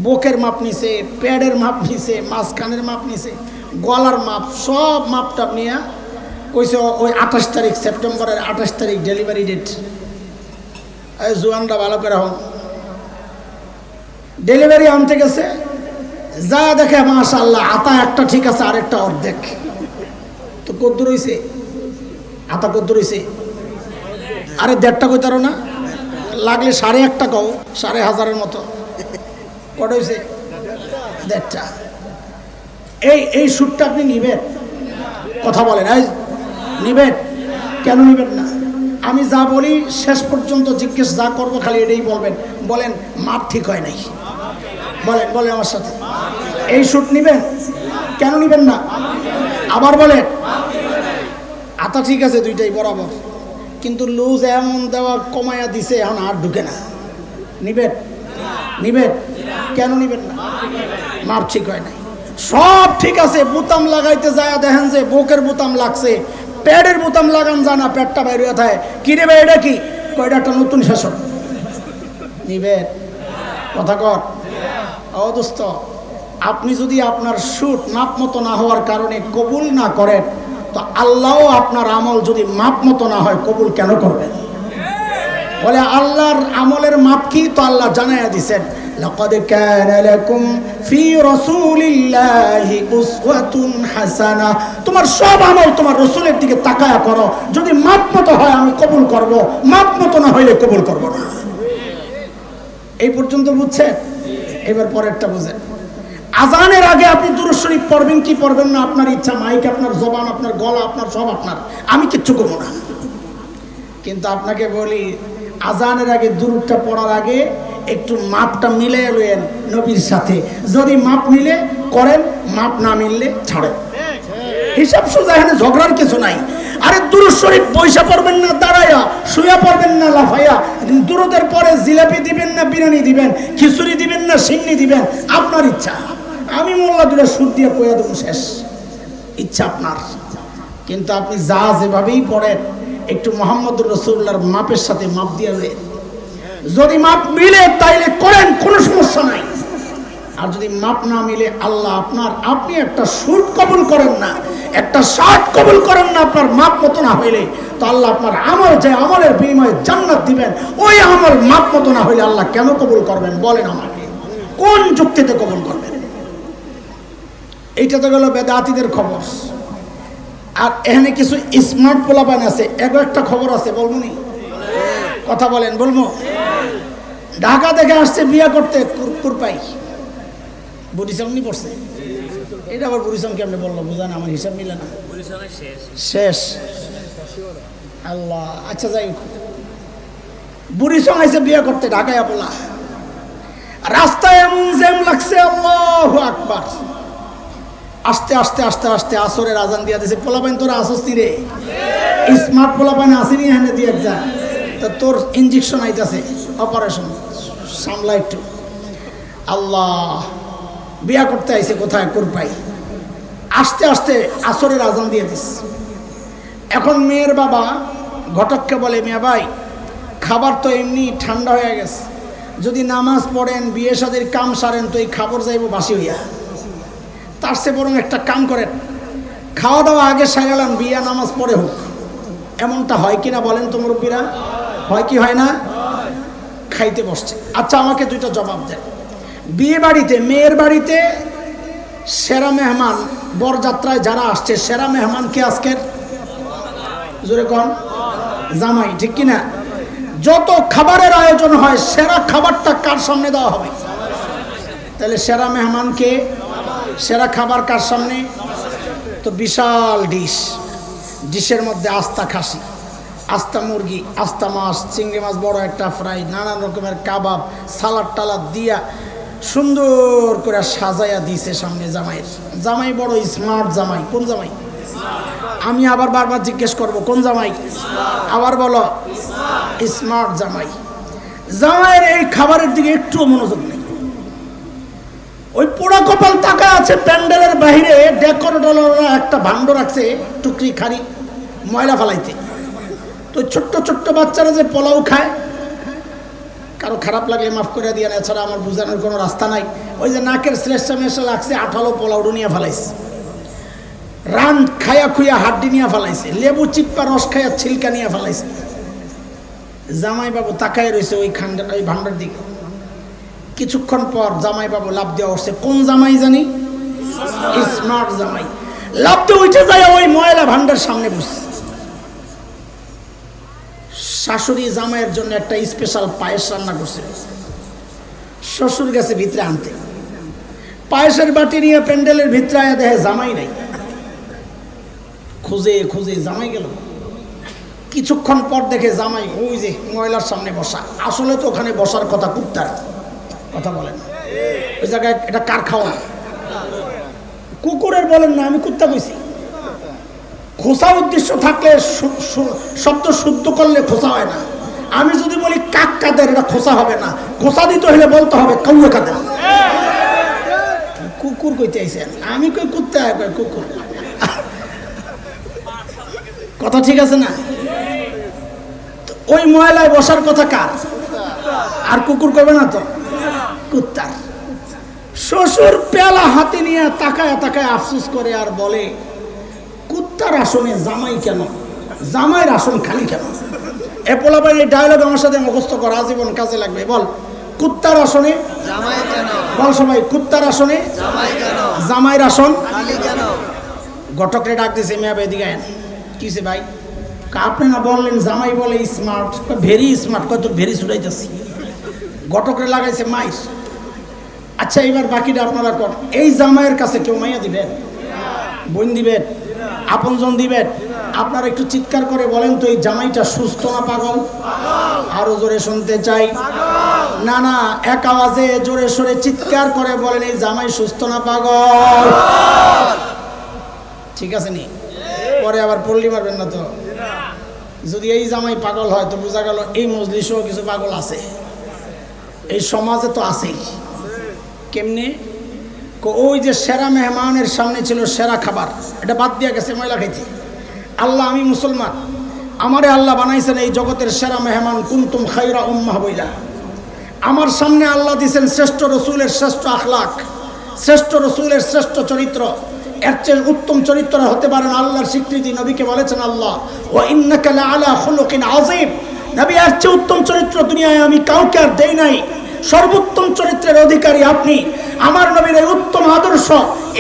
বুকের মাপ নিছে, প্যাডের মাপ নিছে, মাঝখানের মাপ নিছে, গলার মাপ, সব মাপটা নিয়ে কইছে ওই 28 তারিখ সেপ্টেম্বরের 28 তারিখ ডেলিভারি ডেট। এই জোয়ানরা ভালো করে হন। ডেলিভারি আনতে গেছে, যা দেখে মাশাআল্লাহ আতা একটা ঠিক আছে, আরেকটা অর্ধেক। তো কদ্দুর হইছে আতা, কদ্দুর হইছে? আরে 1.5 কইতারো না, লাগলে 1.5 কও, 1,500 মতো। কটা হইছে? 1.5। এই সুটটা আপনি নিবেন? কথা বলেন, এই নিবেন? কেন নিবেন না? আমি যা বলি শেষ পর্যন্ত জিজ্ঞেস যা করবো খালি এটাই বলবেন। বলেন মাপ ঠিক হয় নাই। বলেন বলেন আমার সাথে, এই শুট নিবেন? কেন নিবেন না? আবার বলেন। আতা ঠিক আছে দুইটাই বরাবর, কিন্তু লুজ এমন দেওয়া কমায়া দিছে, এখন আর ঢুকে না। নিবেন? নিবেন? কেন নিবেন না? মাপ ঠিক হয় নাই। সব ঠিক আছে, বোতাম লাগাইতে যায় দেখেন যে বুকের বোতাম লাগছে, প্যাডের বোতাম লাগান জানা, প্যাডটা বাইরে থাকে। কি রে ভাই এটা কি? কয়টা একটা নতুন শাসন। নিবেন? কথা কর। ও দোস্ত, আপনি যদি আপনার শুট মাপ মতো না হওয়ার কারণে কবুল না করেন, তো আল্লাহও আপনার আমল যদি মাপ মতো না হয় কবুল কেন করবেন? বলে আল্লাহর আমলের মাপ কি? তো আল্লাহ জানাইয়া দিছেন, লাকাদ কানা লাকুম ফি রাসূলিল্লাহি উসওয়াতুন হাসানা। তোমার সব আমল তোমার রাসূলের দিকে তাকায়া করো, যদি মাপ মতো হয় আমি কবুল করব, মাপ মতো না হইলে কবুল করব না। এই পর্যন্ত বুঝছেন? এবার পরেরটা বুঝেন। আজানের আগে আপনি দুরূদ শরীফ পড়বেন কি পড়বেন না আপনার ইচ্ছা, মাইক আপনার, জবান আপনার, গলা আপনার, সব আপনার, আমি কিচ্ছু করবো না। কিন্তু আপনাকে বলি, আজানের আগে দুরূদটা পড়ার আগে একটু মাপটা মিলে লইয়েন নবীর সাথে। যদি মাপ মিলে করেন, মাপ না মিললে ছাড়েন। হিসাব সোজা, এখানে ঝগড়ার কিছু নাই। আরে দুরূদ শরীফ পয়সা পড়বেন না দাঁড়াইয়া, শুয়া পড়বেন না লাফাইয়া, দুরূদের পরে জিলাপি দিবেন না বিরিয়ানি দিবেন, খিচুড়ি দিবেন না সিন্নি দিবেন, আপনার ইচ্ছা। আমি মোল্লা দুটা সুদ দিয়ে পয়া দেবো, শেষ। ইচ্ছা আপনার। কিন্তু আপনি যা যেভাবেই পড়েন একটু মুহাম্মদুর রাসূলুল্লাহর মাপের সাথে মাপ দিয়ে দেন। যদি মাপ মিলে তাইলে করেন, কোনো সমস্যা নাই। আর যদি মাপ না মিলে আল্লাহ আপনি একটা শুট কবুল করেন না, একটা শার্ট কবুল করেন না আপনার মাপ মতো না হইলে, তো আল্লাহ আপনার আমল, যে আমলের বিনিময়ে জান্নাত দিবেন, ওই আমল মাপ মতো না হইলে আল্লাহ কেন কবুল করবেন? বলেন আমাকে, কোন যুক্তিতে কবুল করবেন? এইটা তো গেল বেদাতীদের খবর। আর এখানে কিছু স্মার্ট পোলাপান আছে, একটা খবর আছে, বলবো নি? কথা বলেন, বলবো? ঢাকা থেকে আসছে বিয়ে করতে, কুরপাই বুড়িসামনি পড়ছে। এটা আবার বুড়িসাম কেমনে বললো বুঝান, আমার হিসাব মিলে না। শেষ আল্লাহ। আচ্ছা যাই হোক, বুড়িসং আইসে বিয়ে করতে ঢাকায় বলা, রাস্তায় এমন জ্যাম লাগছে, আল্লাহু আকবার। আস্তে আস্তে আস্তে আস্তে আসরের আজান দিয়া দিয়েছে। পোলাপাইন তোরা আসস্তি রে, স্মার্ট পোলাপাইন আসেনি এখানে দিয়ে যা, তা তোর ইঞ্জেকশন আইতাছে, অপারেশন সামলা একটু। আল্লাহ, বিয়া করতে আইছে কোথায়? কুরপাই। আস্তে আস্তে আসরের আজান দিয়ে দিস। এখন মেয়ের বাবা ঘটককে বলে, মিয়া ভাই খাবার তো এমনি ঠান্ডা হয়ে গেছে, যদি নামাজ পড়েন বিয়ে শাদীর কাম সারেন তো এই খাবার যাইব বাসি হইয়া, তার চেয়ে বরং একটা কাম করেন, খাওয়া দাওয়া আগে সারালাম, বিয়া নামাজ পড়ে হোক। এমনটা হয় কিনা বলেন তো মুরব্বীরা? হয় কি হয় না? খাইতে বসছে। আচ্ছা আমাকে দুইটা জবাব দেন। বিয়ে বাড়িতে, মেয়ের বাড়িতে সেরা মেহমান, বরযাত্রায় যারা আসছে সেরা মেহমান কে আজকের? জোরে কোন? জামাই, ঠিক কিনা? যত খাবারের আয়োজন হয় সেরা খাবারটা কার সামনে দেওয়া হবে? তাহলে সেরা মেহমান কে? সেরা খাবার কার সামনে? তো বিশাল ডিশ, ডিশের মধ্যে আস্তা খাসি, আস্তা মুরগি, আস্তা মাছ, চিংড়ি মাছ বড় একটা ফ্রাই, নানান রকমের কাবাব, সালাদ টালাদ দিয়া সুন্দর করে সাজাইয়া দিছে সামনে জামাইয়ের। জামাই বড় স্মার্ট জামাই। কোন জামাই? আমি আবার বারবার জিজ্ঞেস করব, কোন জামাই? আবার বলো, স্মার্ট জামাই। জামাইয়ের এই খাবারের দিকে একটু মনোযোগ নেই। ওই পোড়া কপাল টাকা আছে প্যান্ডেলের বাহিরে, ডেকোরেটররা একটা ভাণ্ড রাখছে টুকরি খাড়ি ময়লা ফেলাইতে। তো ছোট্ট ছোট্ট বাচ্চারা যে পোলাও খায়, কারো খারাপ লাগলে মাফ করে দিয়ে, এছাড়া আমার বোঝানোর কোনো রাস্তা নাই। ওই যে নাকের শ্লেষা মেশা লাগছে, আঠালো পোলাও নিয়ে ফেলাইছে, রান খায়া খুইয়া হাড্ডি নিয়ে ফেলাইছে, লেবু চিপ্পা রস খাইয়া ছিলকা নিয়ে ফেলাইছে। জামাইবাবু তাকায় রয়েছে ওই ভান্ডার দিকে। কিছুক্ষণ পর জামাইবাবু লাভ দেওয়া উঠছে। কোন জামাই জানি? স্মার্ট জামাই। লাভ দিয়ে উঠে যায় ওই ময়লা ভান্ডার সামনে বসে। শাশুড়ি জামাইয়ের জন্য একটা স্পেশাল পায়েস রান্না করছে। শ্বশুর গেছে ভিতরে আনতে, পায়েসের বাটি নিয়ে প্যান্ডেলের ভিতরে আয়া দেখে জামাই নাই। খুঁজে খুঁজে জামাই গেল। কিছুক্ষণ পর দেখে জামাই ওই যে ময়লার সামনে বসা। আসলে তো ওখানে বসার কথা কুত্তার, কথা বলেন ওই জায়গায় এটা কার খাওয়া? কুকুরের বলেন না, আমি কুত্তা কইছি। খোসা উদ্দেশ্য থাকলে শব্দ শুদ্ধ করলে খোসা হয় না। আমি যদি বলি কাক কাদের, এটা খোসা হবে না। খোসা দিতে হলে বলতে হবে কাউয়ে কাদের। কুকুর কইতে আইছেন, আমি কই কুত্তা, কই কুকুর। কথা ঠিক আছে না? ওই ময়লায় বসার কথা কার? আর কুকুর করবে না তো, কুত্তার। শ্বশুর পেলা হাতে নিয়ে তাকায় তাকায় আফসোস করে আর বলে, কুত্তার আসনে জামাই কেন? জামাইয়ের আসন খালি কেন? এ পোলাপান এই ডায়লগ আমার সাথে মুখস্থ করা আজীবন কাজে লাগবে। বল, কুত্তার আসনে জামাই কেন? বল সবাই, কুত্তার আসনে জামাই কেন? জামাইয়ের আসন খালি কেন? ঘটকরে ডাক দিয়েছে, মেয়া ভাই এদিকে আয়েন। কিসে ভাই? আপনি না বললেন জামাই বলে স্মার্ট, ভেরি স্মার্ট। কত ভেরি ছুটাইতেছি। ঘটকরে লাগাইছে মাইস। আচ্ছা এবার বাকিটা আপনারা কর। এই জামাইয়ের কাছে কেউ মাইয়া দিবেন? বোন দিবেন? আপনজন দিবেন? আপনারা একটু চিৎকার করে বলেন তো, এই জামাইটা সুস্থ না পাগল? আরো জোরে শুনতে চাই। না না, এক আওয়াজে জোরে সোরে চিৎকার করে বলেন, এই জামাই সুস্থ না পাগল? ঠিক আছে নি? পরে আবার পল্লী মারবেন না তো। যদি এই জামাই পাগল হয় তো বোঝা গেল এই মজলিসেও কিছু পাগল আছে, এই সমাজে তো আছেই। কেমনে? ওই যে সেরা মেহমানের সামনে ছিল সেরা খাবার, এটা বাদ দিয়ে গেছে ময়লা খাইতে। আল্লাহ, আমি মুসলমান, আমারে আল্লাহ বানাইছেন এই জগতের সেরা মেহমান, কুনতুম খায়রা উম্মাহ বইলা। আমার সামনে আল্লাহ দিয়েছেন শ্রেষ্ঠ রসুলের শ্রেষ্ঠ আখলাক, শ্রেষ্ঠ রসুলের শ্রেষ্ঠ চরিত্র। এর চেয়ে উত্তম চরিত্র হতে পারে না। আল্লাহর স্বীকৃতি নবীকে বলেছেন আল্লাহ, ওয়া ইন্নাকা লাআলা খুলুকিন আযীম। নবী, এর চেয়ে উত্তম চরিত্র দুনিয়ায় আমি কাউকে আর দেই নাই। সর্বোত্তম চরিত্রের অধিকারী আপনি। আমার নবীর এই উত্তম আদর্শ,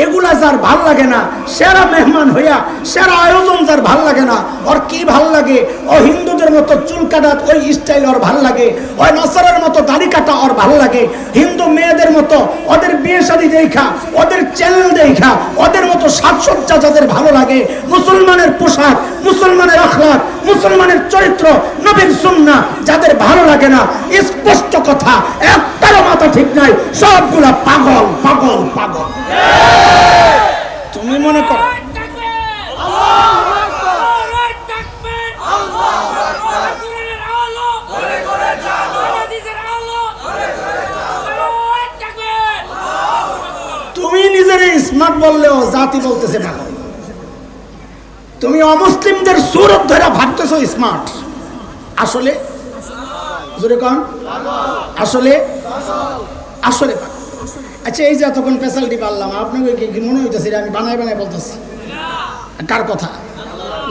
এগুলা যার ভাল লাগে না, সেরা মেহমান হইয়া সেরা আয়োজন যার ভাল লাগে না, ওর কি ভাল লাগে? ও হিন্দুদের মতো চুল কাটা ওই স্টাইল ওর ভাল লাগে, ওই নাসারের মতো দাড়ি কাটা ওর ভাল লাগে, হিন্দু মেয়েদের মতো ওদের বিয়ে শাদী দেখা, ওদের চ্যানেল দেখা, ওদের মতো সাজসজ্জা যাদের ভালো লাগে, মুসলমানের পোশাক, মুসলমানের আখলাক, মুসলমানের চরিত্র, নবীর সুন্নাহ যাদের ভালো লাগে না, স্পষ্ট কথা, একটারও মাথা ঠিক নাই, সবগুলা পাগল পাগল পাগল। তুমি মনে করো তুমি নিজের স্মার্ট বললেও জাতি বলতেছে পাগল। তুমি অমুসলিমদের সুরত ধরে ভাবতেছো স্মার্ট, আসলে জোরে কম, আসলে আসলে। আচ্ছা এই যে এতক্ষণ স্পেশালিটি পারলাম, আপনাকে কি মনে হইতেছে আমি বানাই বানাই বলতেছি? কার কথা?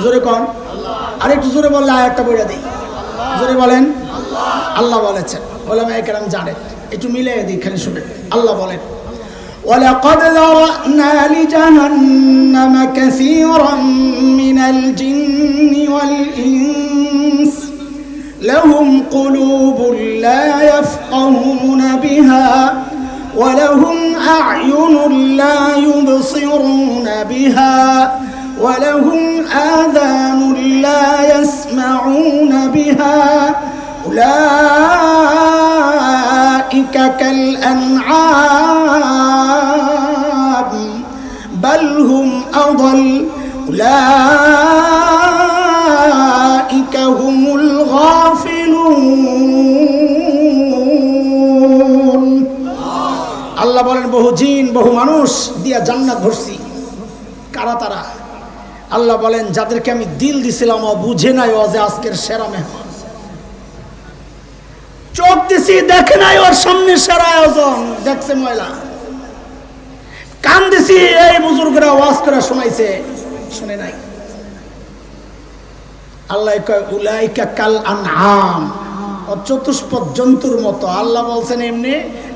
জোরে কম, আর একটু জোরে বললে আয়াতটা বইটা দিই। জোরে বলেন। আল্লাহ বলেছেন, ওলামায়ে কেরাম জানেন, একটু মিলে দিই, খালি শুনেন। আল্লাহ বলেন, ওয়ালাকাদ যারানা লিজাহান্নামা কাসীরাম মিনাল জিন্নি ওয়াল ইনস লাহুম কুলুবুন লা ইয়াফকাহুনা বিহা ولهم أعين لا يبصرون بها ولهم آذان لا يسمعون بها أولئك كالأنعام بل هم أضل أولئك هم الغافلون। আল্লাহ বলেন, বহু জিন বহু মানুষ দিয়া জান্নাত ভরছি। কারা তারা? আল্লাহ বলেন, যাদেরকে আমি দিল দিছিলাম ও বুঝে নাই ও যে আজকের সেরা মেহমান। চোখ দিছি, দেখে নাই ওর সামনে সেরা আয়োজন, দেখছে ময়লা। কান দিছি, এই বুজুর্গরা ওয়াজ করে শোনাইছে, শুনে নাই। আল্লাহ কয় উলাইকা কাল আনআম, চতুষ্পদ জন্তুর মতো। আল্লাহ বলছেন এমনি,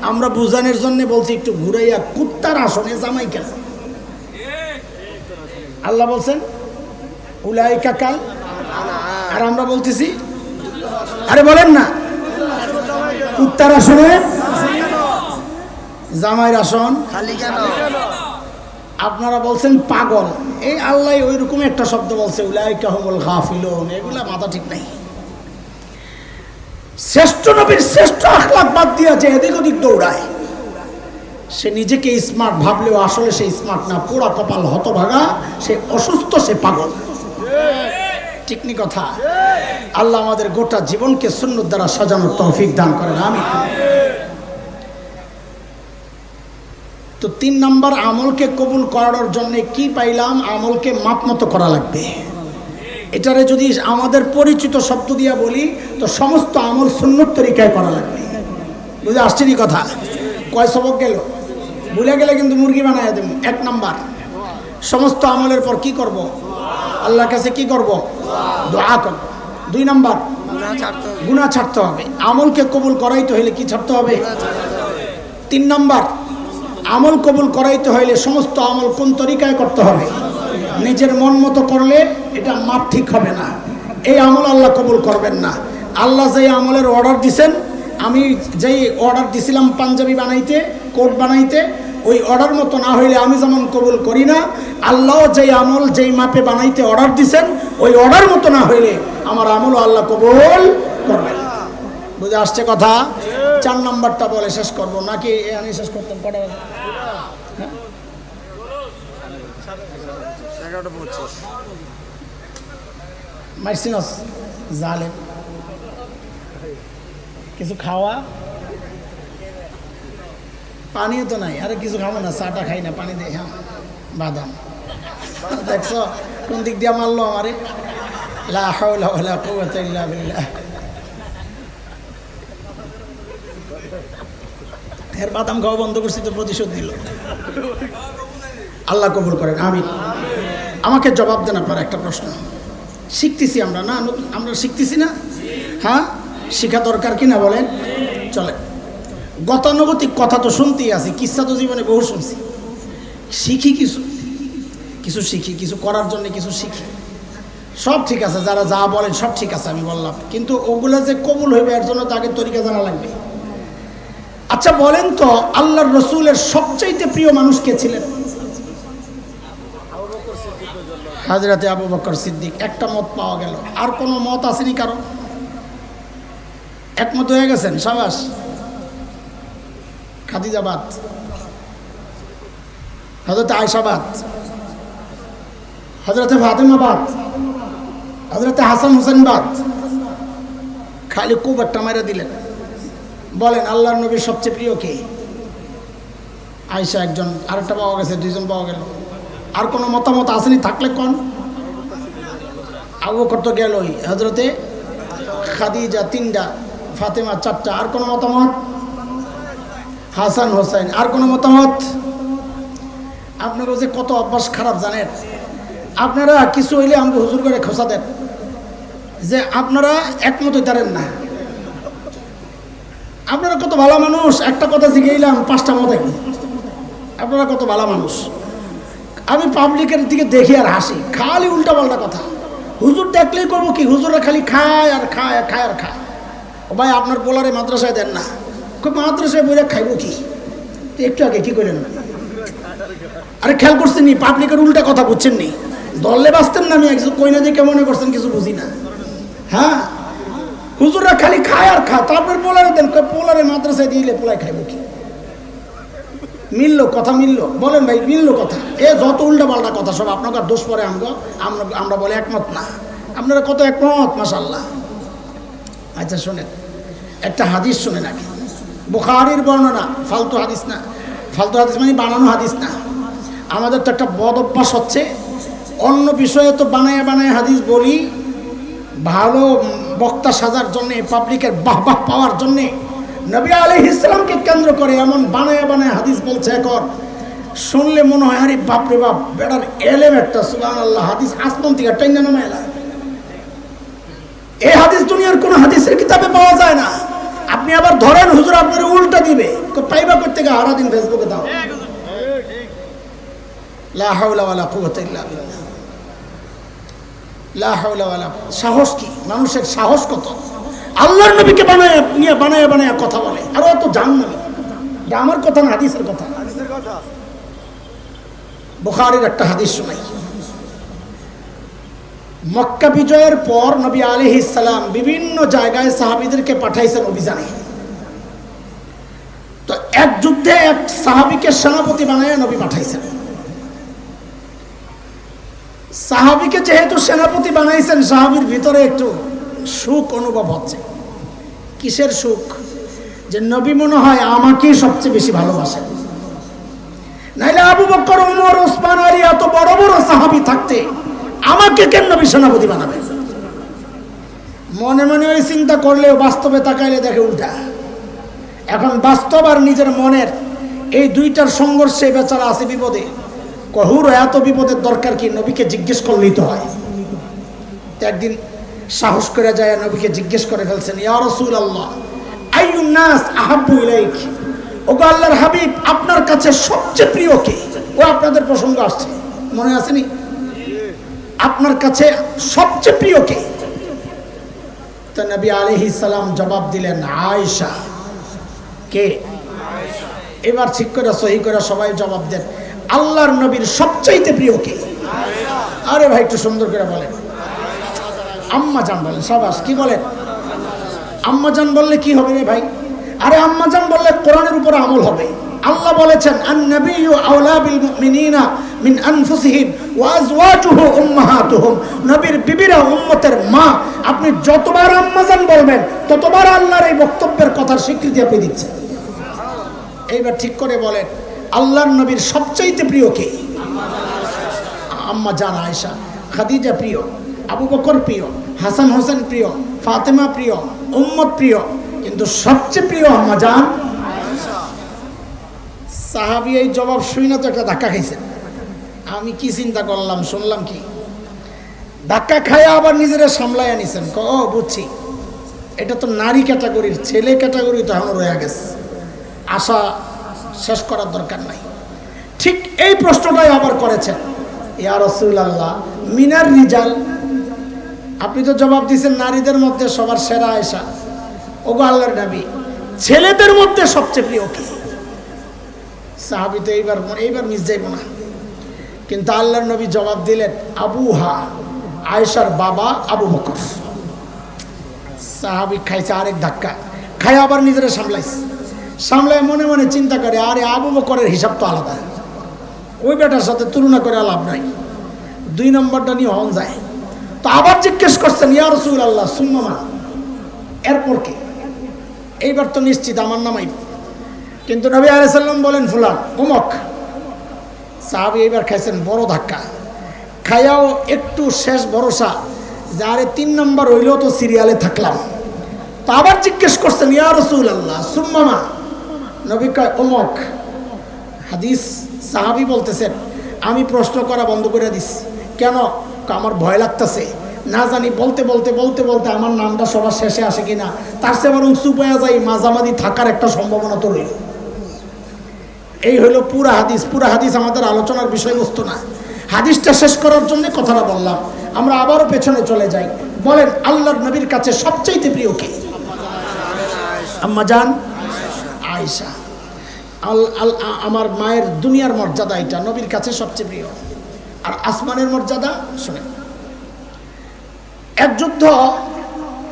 আমরা বুঝানোর জন্য বলছি একটু ঘুরাইয়া কুত্তার আসনে জামাই কেন। আল্লাহ বলছেন উলাইকা কাল, আর আমরা বলতেছি আরে বলেন না কুত্তার আসনে জামাইয়ের আসন খালি কেন। আপনারা বলছেন পাগল, এই আল্লাহ ওই রকম একটা শব্দ বলছে উলাইকা হুমুল গাফিলুন, এগুলা মাথা ঠিক নাই। শ্রেষ্ঠ নবীর শ্রেষ্ঠ আখলাক বাদ দিয়া যে এদিক ওদিক দৌড়ায়, সে নিজেকে স্মার্ট ভাবলেও আসলে সে স্মার্ট না, পোড়া কপাল, হতভাগা, সে অসুস্থ, সে পাগল। ঠিক নি কথা? আল্লাহ আমাদের গোটা জীবনকে সুন্নাত দ্বারা সাজানোর তৌফিক দান করেন, আমিন। তো 3 নাম্বার, আমলকে কবুল করানোর জন্য কি পাইলাম? আমলকে মাপ মতো করা লাগবে। এটারে যদি আমাদের পরিচিত শব্দ দিয়া বলি তো সমস্ত আমল সুন্নত তরিকায় করা লাগবে। বুঝে আসছেনি কথা? কয় সবক গেল? ভুলে গেলে কিন্তু মুরগি বানায় দেব। 1 নাম্বার, সমস্ত আমলের পর কি করব? আল্লাহর কাছে কি করব? দোয়া করব। 2 নাম্বার, গুনাহ ছাড়তে হবে। আমলকে কবুল করাইতে হইলে কি ছাড়তে হবে? 3 নাম্বার, আমল কবুল করাইতে হইলে সমস্ত আমল কোন তরিকায় করতে হবে? নিজের মন মতো করলে এটা মাপ ঠিক হবে না, এই আমল আল্লাহ কবুল করবেন না। আল্লাহ যেই আমলের অর্ডার দিছেন, আমি যেই অর্ডার দিছিলাম পাঞ্জাবি বানাইতে, কোট বানাইতে, ওই অর্ডার মতো না হইলে আমি যেমন কবুল করি না, আল্লাহ যেই আমল যেই মাপে বানাইতে অর্ডার দিছেন, ওই অর্ডার মতো না হইলে আমার আমলও আল্লাহ কবুল করবেন। বুঝে আসছে কথা? 4 নাম্বারটা বলে শেষ করবো নাকি আমি শেষ করতাম? কটা বাজে? মাইসিনস জালেম, কিছু খাওয়া, পানিও তো নাই। আরে কিছু খাবো না, চাটা খাই না, পানি দেয়। হ্যাঁ, বাদাম। দেখছো কোন দিক দিয়ে মারলো আমারে? লা হাওলা ওয়ালা কুওয়াতা ইল্লা বিল্লাহ। এর বাদাম খাওয়া বন্ধ করছি তো প্রতিশোধ দিল। আল্লাহ কবুল করেন, আমিন। আমাকে জবাব দেন আপনার একটা প্রশ্ন। শিখতেছি আমরা না? আমরা শিখতেছি না? হ্যাঁ, শিখা দরকার কিনা বলেন? চলে। গতানুগতিক কথা তো শুনতেই আছি, কিচ্ছা তো জীবনে বহু শুনছি। শিখি কিছু কিছু শিখি, কিছু করার জন্য কিছু শিখি। সব ঠিক আছে, যারা যা বলেন সব ঠিক আছে, আমি বললাম, কিন্তু ওগুলো যে কবুল হইবে এর জন্য তাকে তরিকা জানা লাগবে। আচ্ছা বলেন তো, আল্লাহর রসুলের সবচাইতে প্রিয় মানুষ কে ছিলেন? হযরতে আবু বকর সিদ্দিক। একটা মত পাওয়া গেল, আর কোনো মত আসেনি কারো? একমত হয়ে গেছেন? সাবাস। খাদিজা বাদ, হযরতে আয়েশা বাদ, হযরতে ফাতেমা বাদ, হযরতে হাসান হোসেন বাদ, খালি খুব একটা মেরে দিলেন। বলেন আল্লাহর নবীর সবচেয়ে প্রিয় কে? আয়েশা একজন, আরেকটা পাওয়া গেছে, 2 জন পাওয়া গেল। আর কোনো মতামত আসেনি? থাকলে কোন? আবু বকর তো গেলই, হযরতে খাদিজা 3টা, ফাতেমা 4টা। আর কোনো মতামত? হাসান হোসেন। আর কোনো মতামত? আপনারা যে কত অভ্যাস খারাপ জানেন। আপনারা কিছু হইলে আমাকে হুজুর করে খোঁচা দেন যে আপনারা একমত হইতারেন না। আপনারা কত ভালো মানুষ, একটা কথা শিখেইলাম 5টা মত একই। আপনারা কত ভালো মানুষ। আমি পাবলিকের দিকে দেখি আর হাসি, খালি উল্টা পাল্টা কথা। হুজুর দেখলেই করবো কি, হুজুররা খালি খায় আর খায় আর খায় আর খায়। ও ভাই, আপনার পোলারে মাদ্রাসায় দেন না, মাদ্রাসায় বইরা খাইব কি? একটু আগে কি করলেন? আরে খেয়াল করছেন নি? পাবলিকের উল্টা কথা বুঝছেন নি? দলে বাঁচতেন না? আমি একজন কই না যে কেমন করছেন কিছু বুঝি না। হ্যাঁ, হুজুররা খালি খায় আর খায়, তারপর পোলারে দেন, পোলারে মাদ্রাসায় দিলে পোলায় খাইব কি? মিললো কথা? মিললো? বলেন ভাই, মিললো কথা? এ যত উল্টা পাল্টা কথা সব আপনার দোষ পরে আমরা বলে একমত না। আপনারা কত একমত, মাশাআল্লাহ। আচ্ছা শোনেন, একটা হাদিস শুনে নাকি, বুখারীর বর্ণনা, ফালতু হাদিস না। ফালতু হাদিস মানে বানানো হাদিস না। আমাদের তো একটা বদ অভ্যাস হচ্ছে, অন্য বিষয়ে তো বানায় বানায় হাদিস বলি, ভালো বক্তা সাজার জন্যে, পাবলিকের বাহবাহ পাওয়ার জন্যে। নবী আলাইহিস সালামকে কেন্দ্র করে এমন বানায় বানায় হাদিস বলছে, এখন শুনলে মনে হয় আরে বাপরে বাপ, বেটার এলেম একটা, সুবহানাল্লাহ। হাদিস আসমান থেকে টাইনা নামায়। এই হাদিস দুনিয়ার কোন হাদিসের কিতাবে পাওয়া যায় না। আপনি আবার ধরেন হুজুর আপনার উল্টা দিবে, পাইবা করতে গিয়ে সারা দিন ফেসবুকে দাও। লা হাওলা ওয়ালা কুওয়াতা ইল্লা বিল্লাহ। লা হাওলা ওয়ালা, সাহস কি, মানুষের সাহস কত! আল্লাহর নবীকে বানায় কথা বলে, আর অত জাহান্নামী। এটা আমার কথা না, হাদিসের কথা। বুখারীর একটা হাদিস শোনাই। মক্কা বিজয়ের পর নবী আলাইহিস সালাম বিভিন্ন জায়গায় সাহাবীদেরকে পাঠাইছেন অভিযানে। তো এক যুদ্ধে এক সাহাবীকে সেনাপতি বানায় নবী পাঠাইছেন। সাহাবীকে যেহেতু সেনাপতি বানাইছেন, সাহাবীর ভিতরে একটু সুখ অনুভব হচ্ছে। কিসের সুখ? যে নবী মনে হয় আমাকেই সবচেয়ে বেশি ভালোবাসেন। নাইলে আবু বকর, ওমর, ওসমান, আলী এত বড় বড় সাহাবী থাকতে আমাকে কেন নবী সেনাপতি বানাবেন? মনে মনে ওই চিন্তা করলেও বাস্তবে তাকাইলে দেখে উল্টা। এখন বাস্তব আর নিজের মনের এই দুইটার সংঘর্ষে বেচারা আছে বিপদে। কহুর এত বিপদের দরকার কি? নবীকে জিজ্ঞেস করলেই তো হয়। একদিন সাহস করে যায় নবীকে জিজ্ঞেস করে ফেলছেন, ইয়া রাসূলুল্লাহ আইয়ুন নাস আহাব্বু ইলাইক, ওগো আল্লাহর হাবিব, আপনার কাছে সবচেয়ে প্রিয় কে? ও আপনাদের প্রসঙ্গ আসছে, মনে আছে নি? আপনার কাছে সবচেয়ে প্রিয় কে? তো নবী আলাইহিস সালাম জবাব দিলেন, আয়েশা। কে? এবার ঠিক করে সহি করে সবাই জবাব দেন, আল্লাহর নবীর সবচাইতে প্রিয় কে? আরে ভাই একটু সুন্দর করে বলেন। আম্মা জান বলেন। সাবাস, কি বলেন? আম্মা জান বললে কি হবে রে ভাই? আরে আম্মা জান বললে কোরআনের উপর আমল হবে। আল্লাহ বলেছেন, আন-নাবিয়্যু আওলা বিল মুমিনিনা মিন আনফুসিহিম ওয়া আজওয়াজুহু উম্মাহাতুহুম। নবীর বিবিরা উম্মতের মা। আপনি যতবার আম্মা জান বলবেন ততবার আল্লাহর এই বক্তব্যের কথার স্বীকৃতি আপনি দিচ্ছেন। এইবার ঠিক করে বলেন, আল্লাহর নবীর সবচাইতে প্রিয় কে? আম্মা জান আয়েশা। খাদিজা প্রিয়, আবু বকর প্রিয়, হাসান হোসেন প্রিয়, ফাতেমা প্রিয়, উম্মত প্রিয়, কিন্তু সবচেয়ে প্রিয় আম্মা জান আয়েশা। সাহাবী এই জবাব শুই না তো একটা ধাক্কা খাইছেন। আমি কি চিন্তা করলাম, শুনলাম কি? ধাক্কা খায় আবার নিজেরা সামলাইয়া নিছেন। ও বুঝছি, এটা তো নারী ক্যাটাগরির, ছেলে ক্যাটাগরি তো এখন রয়ে গেছে, আশা শেষ করার দরকার নাই। ঠিক এই প্রশ্নটাই আবার করেছেন, ইয়া রাসূলুল্লাহ মিনার রিজাল। আপনি তো জবাব দিয়েছেন নারীদের মধ্যে সবার সেরা আয়েশা। ওগো আল্লাহর নবী, ছেলেদের মধ্যে সবচেয়ে প্রিয় কে? সাহাবী তো এইবার মিস যাইব না। কিন্তু আল্লাহর নবী জবাব দিলেন, আবুহা, আয়েশার বাবা আবু বকর। সাহাবী খাইছে আরেক ধাক্কা, খাই আবার নিজেরা সামলায় মনে মনে চিন্তা করে, আরে আবু বকরের হিসাব তো আলাদা, ওই বেটার সাথে তুলনা করে লাভ নাই, 2 নম্বরটা নিয়ে হন যায়। তো আবার জিজ্ঞেস করছেন, ইয়া রাসূলুল্লাহ সুম্মা মান, এরপর কে? এইবার তো নিশ্চিত আমার নামাই। কিন্তু নবী আলাইহিস সালাম বলেন ফুলান, অমুক। সাহাবী এইবার খাইছেন বড় ধাক্কা, খাইয়াও একটু শেষ ভরসা যে আরে 3 নম্বর হইলেও তো সিরিয়ালে থাকলাম। তো আবার জিজ্ঞেস করছেন, ইয়া রাসূলুল্লাহ সুম্মা মান, নবী কয় অমুক। হাদিস সাহাবী বলতেছেন, আমি প্রশ্ন করা বন্ধ করে দিছি। কেন? আমার ভয় লাগতেছে, না জানি বলতে বলতে বলতে বলতে আমার নামটা সবার শেষে আসে কিনা, তার চেয়ে বরং চুপ হয়ে যাই, মাঝামাঝি থাকার একটা সম্ভাবনা তো রইল। এই হলো পুরা হাদিস। পুরা হাদিস আমাদের আলোচনার বিষয়বস্তু না, হাদিসটা শেষ করার জন্য কথাটা বললাম। আমরা আবারও পেছনে চলে যাই। বলেন, আল্লাহর নবীর কাছে সবচাইতে প্রিয় কে? আম্মা জান আয়েশা। আমার মায়ের দুনিয়ার মর্যাদা এটা, নবীর কাছে সবচেয়ে প্রিয়। আর আসমানের মর্যাদা শুনেন। এক যুদ্ধ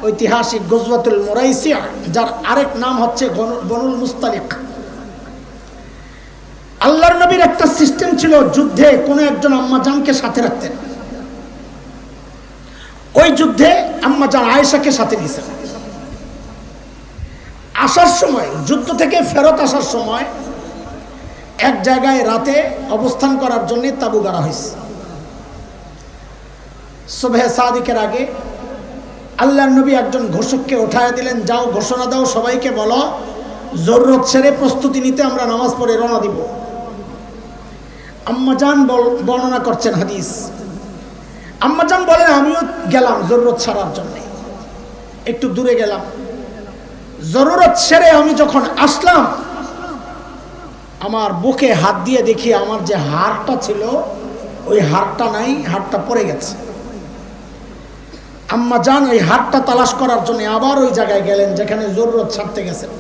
ঐতিহাসিক গজওয়াতুল মুরাইসিয়া, যার আরেক নাম হচ্ছে বনুল মুস্তালিক। আল্লাহর নবীর একটা সিস্টেম ছিল, যুদ্ধে কোনো একজন আম্মাজানকে সাথে রাখতেন। ওই যুদ্ধে আম্মাজান আয়েশাকে সাথে নিয়েছেন। আসার সময়, যুদ্ধ থেকে ফেরত আসার সময় এক জায়গায় রাতে অবস্থান করার জন্য তাঁবু গাড়া হয়েছে। সুবহে সাদিকের আগে আল্লাহর নবী একজন ঘোষককে উঠায় দিলেন, যাও ঘোষণা দাও, সবাইকে বলো জরুরত সেরে প্রস্তুতি নিতে, আমরা নামাজ পড়ে রওনা দিব। আম্মাজান বর্ণনা করছেন হাদিস। আম্মাজান বলেন, আমিও গেলাম জরুরত ছাড়ার জন্য। একটু দূরে গেলাম। জরুরত সেরে আমি যখন আসলাম, আমার বুকে হাত দিয়ে দেখি আমার যে হাড়টা ছিল ওই হাড়টা নাই, হাড়টা পড়ে গেছে। আম্মা জান ওই হাড়টা তালাশ করার জন্য আবার ওই জায়গায় গেলেন যেখানে জরুরত ছাড়তে গেছেন।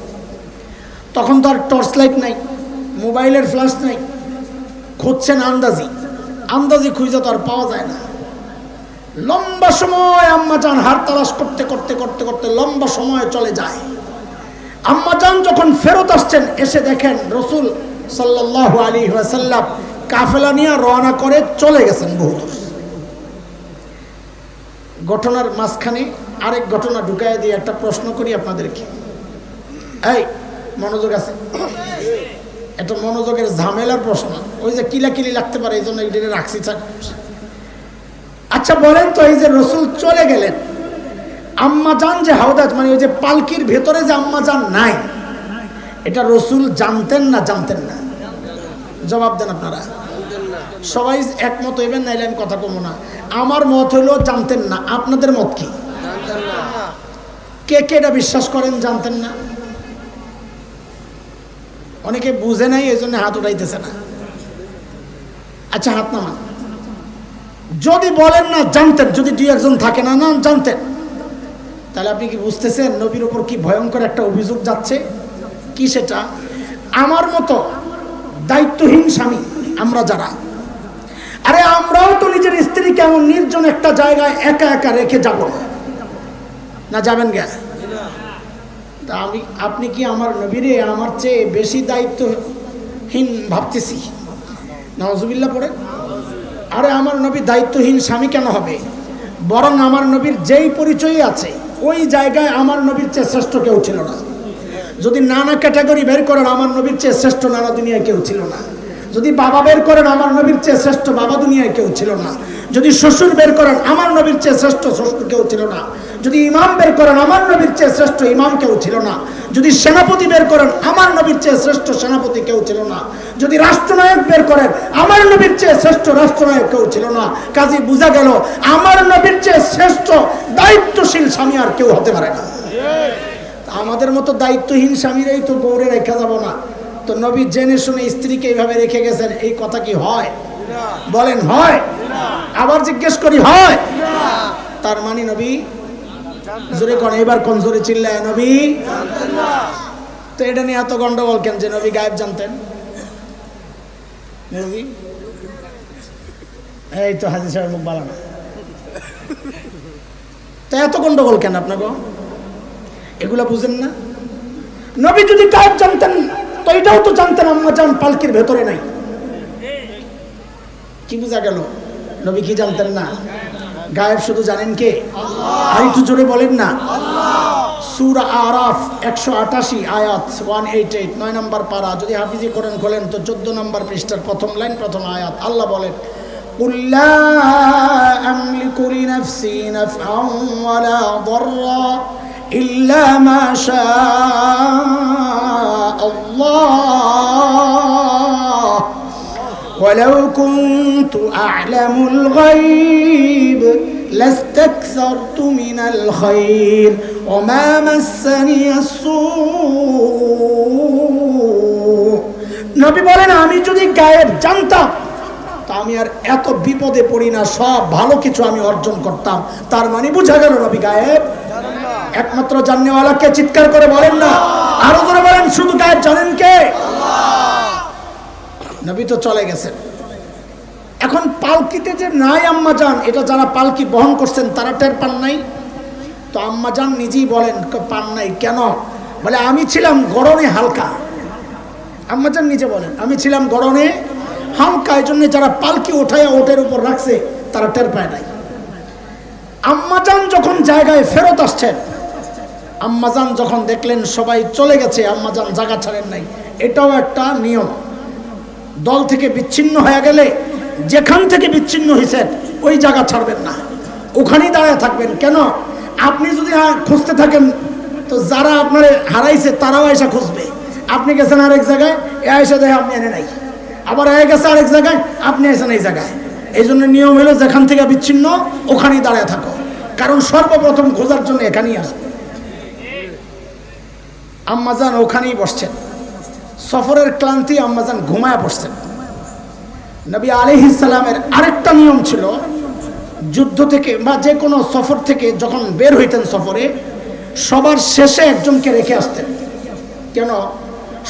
তখন তো আর টর্চ লাইট নাই, মোবাইলের ফ্ল্যাশ নাই, খুঁজছেন আন্দাজি, আন্দাজি খুঁজে তো আর পাওয়া যায় না। লম্বা সময় আম্মা জান হাড় তালাশ করতে করতে করতে করতে লম্বা সময় চলে যায়। আম্মা জান যখন ফেরত আসছেন, এসে দেখেন রাসূল সাল্লাল্লাহু আলাইহি ওয়াসাল্লাম কাফেলা নিয়ে রওনা করে চলে গেছেন বহুদূর। ঘটনার মাঝখানে আরেক ঘটনা ঢুকায় দিয়ে একটা প্রশ্ন করি আপনাদেরকে। এই মনোযোগ আছে? এটা মনোযোগের ঝামেলার প্রশ্ন, ওই যে কিলাকিলি লাগতে পারে, এই জন্য এটা রাখছি। আচ্ছা বলেন তো, এই যে রাসূল চলে গেলেন, আম্মা জান যে হাওদাজ মানে ওই যে পালকির ভেতরে যে আম্মা জান নাই, এটা রাসূল জানতেন না জানতেন না? জবাব দেন আপনারা। সবাই একমত হইবেন, নাইলে আমি কথা কমো না। আমার মত হইলো জানতেন না, আপনাদের মত কি? কে কে এটা বিশ্বাস করেন জানতেন না? অনেকে বুঝে নাই, এই জন্য হাত উঠাইতেছে না। আচ্ছা হাত নামান। যদি বলেন না জানতেন, যদি দুই একজন থাকে না না জানতেন, তাহলে আপনি কি বুঝতেছেন নবীর উপর কি ভয়ঙ্কর একটা অভিযোগ যাচ্ছে? কি সেটা? আমার মতো দায়িত্বহীন স্বামী আমরা যারা, আরে আমরাও তো নিজের স্ত্রীকে এমন নির্জন একটা জায়গায় একা একা রেখে যাব না, যাবেন গে? তা আপনি কি আমার নবীরে আমার চেয়ে বেশি দায়িত্বহীন ভাবতেছি? নাউজুবিল্লাহ পড়ে। আরে আমার নবী দায়িত্বহীন স্বামী কেন হবে? বরং আমার নবীর যেই পরিচয় আছে ওই জায়গায় আমার নবীর চেয়ে শ্রেষ্ঠ কেউ ছিল না। যদি নানা ক্যাটাগরি বের করেন, আমার নবীর চেয়ে শ্রেষ্ঠ নানা দুনিয়ায় কেউ ছিল না। যদি বাবা বের করেন, আমার নবীর চেয়ে শ্রেষ্ঠ বাবা দুনিয়ায় কেউ ছিল না। যদি শ্বশুর বের করেন, আমার নবীর চেয়ে শ্রেষ্ঠ শ্বশুর কেউ ছিল না। যদি ইমাম বের করেন, আমার নবীর চেয়ে শ্রেষ্ঠ ইমাম কেউ ছিল না। যদি সেনাপতি বের করেন, আমার নবীর চেয়ে শ্রেষ্ঠ সেনাপতি কেউ ছিল না। যদি রাষ্ট্রনায়ক বের করেন, আমার নবীর চেয়ে শ্রেষ্ঠ রাষ্ট্রনায়ক কেউ ছিল না। কাজে বোঝা গেল আমার নবীর চেয়ে শ্রেষ্ঠ দায়িত্বশীল স্বামী আর কেউ হতে পারে না। আমাদের মতো দায়িত্বহীন স্বামীরাই তো গৌরে রেখা যাব না। তো নবী জেনে শুনে স্ত্রীকে এইভাবে রেখে গেছেন, এই কথা কি হয়? বলেন হয়? আবার জিজ্ঞেস করি হয়? তার মানে নবী জোরে কোন, এবার কোন জোরে চিল্লায়, নবী তো এটা নিয়ে এত গন্ডগোল কেন যে নবী গায়েব জানতেন? নবী এই তো হাজি সাহেব মুখ বালানা, তো এত গন্ডগোল কেন আপনাকে? এগুলা বুঝেন না? নবী যদি গায়েব জানতেন তো এটাও তো জানতেন আম্মা জান পালকির ভেতরে নাই। কি বোঝা গেল? নবী কি জানতেন না? গায়েব শুধু জানেন কে? আল্লাহ। আর একটু জোরে বলেন না। সূরা আরাফ 188 আয়াত 188 9 নম্বর পারা, যদি হাফিজি কোরআন খোলেন তো 14 নম্বর পৃষ্ঠার প্রথম লাইন প্রথম আয়াত। আল্লাহ বলেন, কুল লা আমলিকু লিনাফসি নাফআন ওয়ালা দাররা ইল্লা মা শাআ আল্লাহ ওয়ালাউ কুনতু আ'লামুল গায়ব লাস্তাকসারতু মিনাল খায়র ওয়া মা মাসসানিয়াস সূ। নবী বলেন, আমি যদি গায়েব জানতাম তা আমি আর এত বিপদে পড়ি না, সব ভালো কিছু আমি অর্জন করতাম। তার মানে বোঝা গেল নবী গায়েব একমাত্র জানেওয়ালা কে? চিৎকার করে বলেন না, আরো জোরে বলেন, শুধু গায়েব জানেন কে? আল্লাহ। নবী তো চলে গেছেন। এখন পালকিতে যে নাই আম্মা জান, এটা যারা পালকি বহন করছেন তারা টের পান নাই? তো আম্মা জান নিজেই বলেন পান নাই কেন? বলে আমি ছিলাম গরমে হালকা। আম্মা জান নিজে বলেন আমি ছিলাম গরমে হালকা, এই জন্য যারা পালকি ওঠায় ওটের উপর রাখছে তারা টের পায় নাই। আম্মাজান যখন জায়গায় ফেরত আসছেন, আম্মাজান যখন দেখলেন সবাই চলে গেছে, আম্মাজান জায়গা ছাড়েন নাই। এটাও একটা নিয়ম, দল থেকে বিচ্ছিন্ন হয়ে গেলে যেখান থেকে বিচ্ছিন্ন হয়েছেন ওই জায়গা ছাড়বেন না, ওখানেই দাঁড়ায় থাকবেন। কেন? আপনি যদি খুঁজতে থাকেন তো যারা আপনার হারাইছে তারাও এসে খুঁজবে। আপনি গেছেন আরেক জায়গায়, এ এসে দেখে আপনি এনে নাই, আবার এ গেছে আরেক জায়গায়, আপনি এসেন এই জায়গায়। এই জন্য নিয়ম হলো যেখান থেকে বিচ্ছিন্ন ওখানেই দাঁড়ায় থাকো, কারণ সর্বপ্রথম খোঁজার জন্য এখানেই আসবে। আম্মাজান ওখানেই বসছেন, সফরের ক্লান্তি আম্মাজান ঘুমায় বসছেন। নবী আলাইহিস সালামের আরেকটা নিয়ম ছিল, যুদ্ধ থেকে বা যে কোনো সফর থেকে যখন বের হইতেন সফরে, সবার শেষে একজনকে রেখে আসতেন। কেন?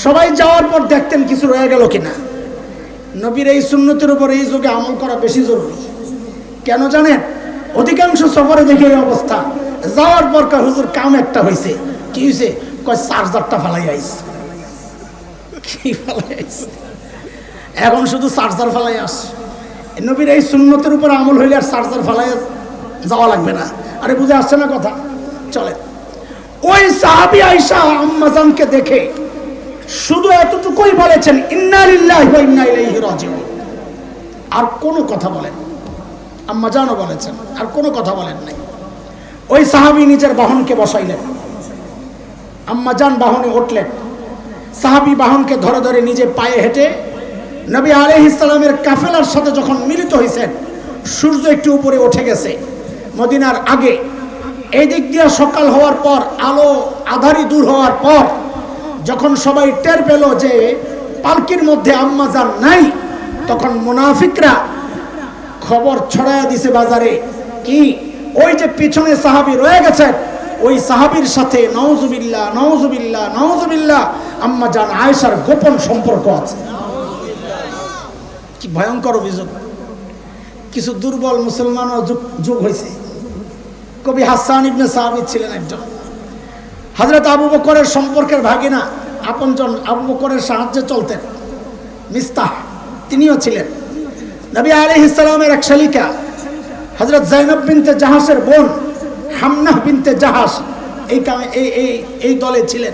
সবাই যাওয়ার পর দেখতেন কিছু রয়ে গেল কিনা। নবীর এই সুন্নতের উপর এই যুগে আমল করা বেশি জরুরি। কেন জানেন? অধিকাংশ সফরে দেখে এই অবস্থা, যাওয়ার পর কয় হুজুর কাম একটা হয়েছে। কি হয়েছে? কয় চার্জারটা ফালাই আইছে। কি ফালাই আইছে? এখন শুধু চার্জার ফালাই আস। নবীর এই সুন্নতের উপর আমল হইলে আর চার্জার ফালাই যাওয়া লাগবে না। আরে বুঝে আসছে না কথা? চলে। ওই সাহাবী আয়েশা আম্মাজানকে দেখে শুধু এতটুকুই বলেছেন, ইন্না লিল্লাহি ওয়া ইন্না ইলাইহি রাজিউন। আর কোনো কথা বলেন? আম্মাজানও বলেছেন, আর কোনো কথা বলেন নাই। ওই সাহাবী নিজের বাহনকে বসাইলেন, আম্মাজান বাহনে উঠলেন। সাহাবী বাহনকে ধরে ধরে নিজে পায়ে হেঁটে নবী আলাইহিস সালামের কাফেলার সাথে যখন মিলিত হয়েছেন, সূর্য একটু উপরে উঠে গেছে মদিনার আগে। এই দিক দিয়ে সকাল হওয়ার পর, আলো আধারি দূর হওয়ার পর, যখন সবাই টের পেল যে পালকির মধ্যে আম্মাজান নাই, তখন মুনাফিকরা খবর ছড়ায়া দিছে বাজারে, কি ওই যে পিছনে সাহাবী রয়ে গেছেন, ওই সাহাবীর সাথে নাউজুবিল্লাহ নাউজুবিল্লাহ নাউজুবিল্লাহ আম্মাজান আয়েশার গোপন সম্পর্ক আছে। কি ভয়ঙ্কর অভিযোগ! কিছু দুর্বল মুসলমানও যুগ হয়েছে। কবি হাসান ইবনে সাবিত ছিলেন একজন, হযরত আবু বকরের সম্পর্কের ভাগিনা, আপনজন, আবু বকরের সাহায্যে চলতেন। মিস্তাহ তিনিও ছিলেন। নবী আলাইহিস সালামের এক শালিকা হযরত যায়েনব বিনতে জাহাসের বোন হামনাহ বিনতে জাহাস এই দলে ছিলেন।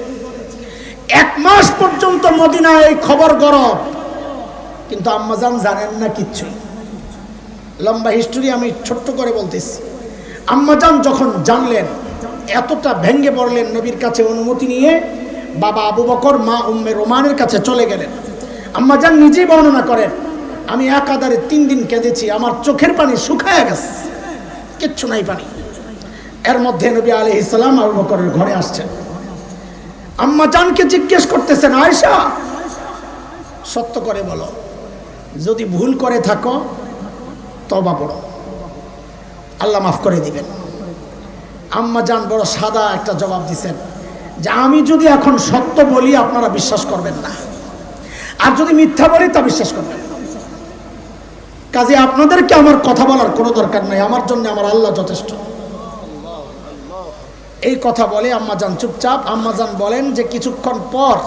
1 মাস পর্যন্ত মদিনায় এই খবর গরম, কিন্তু আম্মাজান জানেন না কিচ্ছু। লম্বা হিস্টোরি আমি ছোট্ট করে বলতেছি। আম্মাজান যখন জানলেন, এতটা ভেঙ্গে পড়লেন, নবীর কাছে অনুমতি নিয়ে বাবা আবু বকর, মা উম্মে রোমানের কাছে চলে গেলেন। আম্মাজান নিজেই বর্ণনা করেন, আমি একাধারে 3 দিন কেঁদেছি, আমার চোখের পানি শুকায় গেছে, কিচ্ছু নাই পানি। এর মধ্যে নবী আলাইহিস সালাম আবু বকরের ঘরে আসছেন। আম্মাজানকে জিজ্ঞেস করতেছেন, আয়েশা সত্য করে বলো, যদি ভুল করে থাকো তওবা পড়ো, আল্লাহ মাফ করে দিবেন। আম্মাজান বড় সাদা একটা জবাব দিচ্ছেন যে আমি যদি এখন সত্য বলি আপনারা বিশ্বাস করবেন না, আর যদি মিথ্যা বলি তা বিশ্বাস করবেন। কাজে আপনাদেরকে আমার কথা বলার কোনো দরকার নাই, আমার জন্য আমার আল্লাহ যথেষ্ট। এই কথা বলে আম্মাজান চুপচাপ। আম্মাজান বলেন যে কিছুক্ষণ পর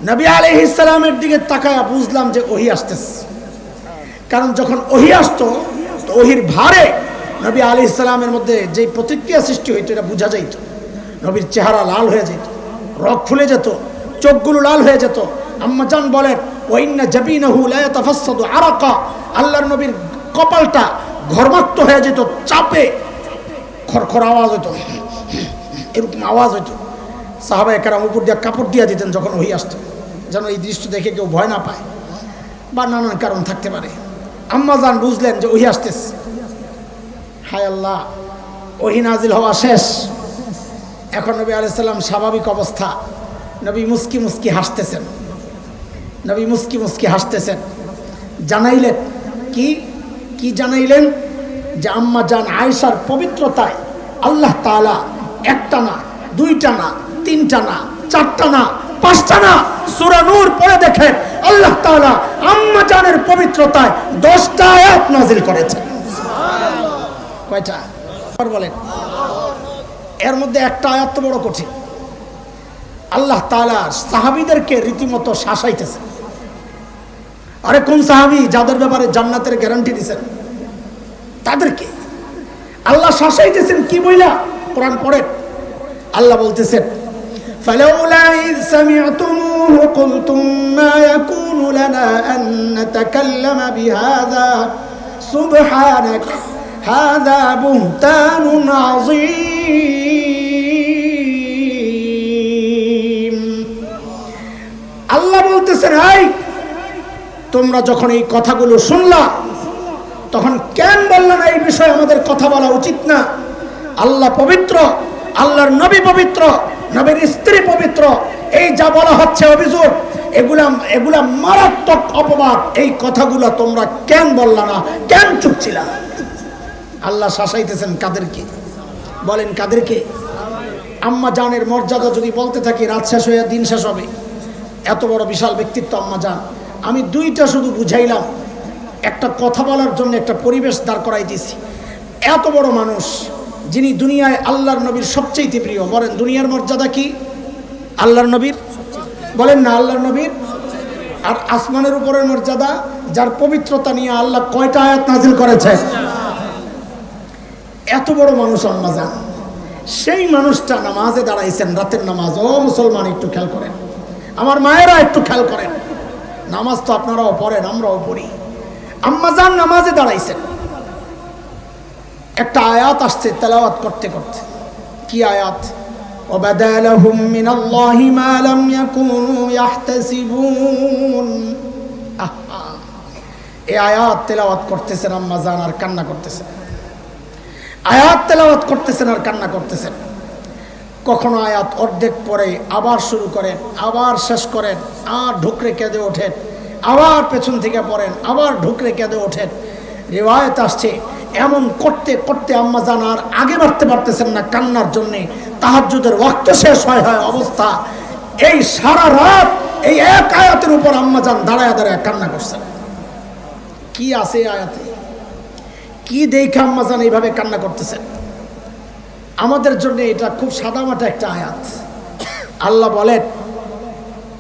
নবী আলাইহিস সালামের দিকে তাকায়া বুঝলাম যে ওহী আসতেছে। কারণ যখন ওহী আসতো, তো ওহীর ভারে নবী আলাইহিস সালামের মধ্যে যে প্রতিক্রিয়া সৃষ্টি হইতো এটা বোঝা যাইত। নবীর চেহারা লাল হয়ে যেত, রগ ফুলে যেত, চোখগুলো লাল হয়ে যেত। আম্মাজান বলেন, ওয়াইন্না জাবিনাহু লা ইয়াতাফাসসাদু আরাকা, আল্লাহর নবীর কপালটা ঘর্মাক্ত হয়ে যেত, চাপে খরখর আওয়াজ হতো, এরকম আওয়াজ হতো। সাহাবায়ে কেরাম উপর দিয়ে কাপড় দিয়ে দিতেন যখন ওহী আসতো, যেন এই দৃশ্য দেখে কেউ ভয় না পায়, বা নানান কারণ থাকতে পারে। আম্মাজান বুঝলেন যে ওহী আসতেছে। হায় আল্লাহ, ওহী নাজিল হওয়া শেষ। এখন নবী আলাইহিস সালাম স্বাভাবিক অবস্থা, নবী মুস্কি মুস্কি হাসতেছেন, নবী মুস্কি মুস্কি হাসতেছেন। জানাইলেন কি জানাইলেন? যে আম্মাজান আয়েশার পবিত্রতায় আল্লাহ তাআলা একটা না, দুইটা না, তিনটা না, চারটা না, পাঁচটা না, সূরা নূর পড়ে দেখেন আল্লাহ তাআলা আম্মাজানের পবিত্রতায় 10টা আয়াত নাযিল করেছেন। কয়টা? বলেন। এর মধ্যে একটা আয়াত তো বড় কঠিন। আল্লাহ তাআলা সাহাবীদেরকে রীতিমতো শাসাইতেছেন। আরে কোন সাহাবী যাদের ব্যাপারে জান্নাতের গ্যারান্টি দিয়েছেন তাদেরকে আল্লাহ শাসাইতেছেন কি বইলা? কোরআন পড়েন। আল্লাহ বলতেছেন, ফালাউলা ইয সামি'তুমুহু কুলতুম মা ইয়াকুনু লানা আন নাতাকাল্লামা বিহাযা সুবহানাক হাযা বুহতানুন আযীম। আল্লাহ বলতেছেন, এই তোমরা যখন এই কথাগুলো শুনলা তখন কেন বললা না এই বিষয়ে আমাদের কথা বলা উচিত না? আল্লাহ পবিত্র, আল্লাহর নবী পবিত্র, নবীর স্ত্রী পবিত্র, এই যা বলা হচ্ছে অভিযোগ, এগুলা মারাত্মক অপবাদ। এই কথাগুলো তোমরা কেন বললা না, কেন চুপ ছিলা? আল্লাহ শাসাইতেছেন কাদেরকে? বলেন কাদেরকে? আম্মা জানের মর্যাদা যদি বলতে থাকি রাত শেষ হয়ে দিন শেষ হবে। এত বড় বিশাল ব্যক্তিত্ব আম্মা জান। আমি দুইটা শুধু বুঝাইলাম, একটা কথা বলার জন্য একটা পরিবেশ দাঁড় করাই দিয়েছি। এত বড় মানুষ, যিনি দুনিয়ায় আল্লাহর নবীর সবচেয়ে প্রিয়। বলেন দুনিয়ার মর্যাদা কি? আল্লাহর নবীর। বলেন না আল্লাহর নবীর। আর আসমানের উপরের মর্যাদা, যার পবিত্রতা নিয়ে আল্লাহ কয়টা আয়াত নাজিল করেছে। এত বড় মানুষ আম্মা জান, সেই মানুষটা নামাজে দাঁড়াইছেন, রাতের নামাজ। ও মুসলমান একটু খেয়াল করেন, আমার মায়েরা একটু খেয়াল করেন। নামাজ তো আপনারাও পড়েন, আমরাও পড়ি। আম্মা জান নামাজে দাঁড়াইছেন, একটা আয়াত আসছে তেলাওয়াত করতে করতে। কি আয়াত? وَبَدَا لَهُم مِّنَ اللَّهِ مَا لَمْ يَكُونُوا يَحْتَسِبُونَ। এই আয়াত তেলাওয়াত করতেছেন আম্মা জান আর কান্না করতেছেন। আয়াত তেলাওয়াত করতেছেন আর কান্না করতেছেন। কখনো আয়াত অর্ধেক পরে আবার শুরু করেন, আবার শেষ করেন, আর ঢুকরে কেঁদে ওঠেন, আবার পেছন থেকে পড়েন, আবার ঢুকরে কেঁদে ওঠেন। রিওয়ায়াত আসছে এমন করতে করতে আম্মা জান আর আগে বাড়তে পারতেছেন না কান্নার জন্যে। তাহাজ্জুদের ওয়াক্ত শেষ হয় অবস্থা। এই সারা রাত এই এক আয়াতের উপর আম্মা জান দাঁড়ায় দাঁড়ায় কান্না করছেন। কি আছে আয়াতে? কি দেখে আম্মা জান এইভাবে কান্না করতেছেন? আমাদের জন্য এটা খুব সাদামাটা একটা আয়াত। আল্লাহ বলেন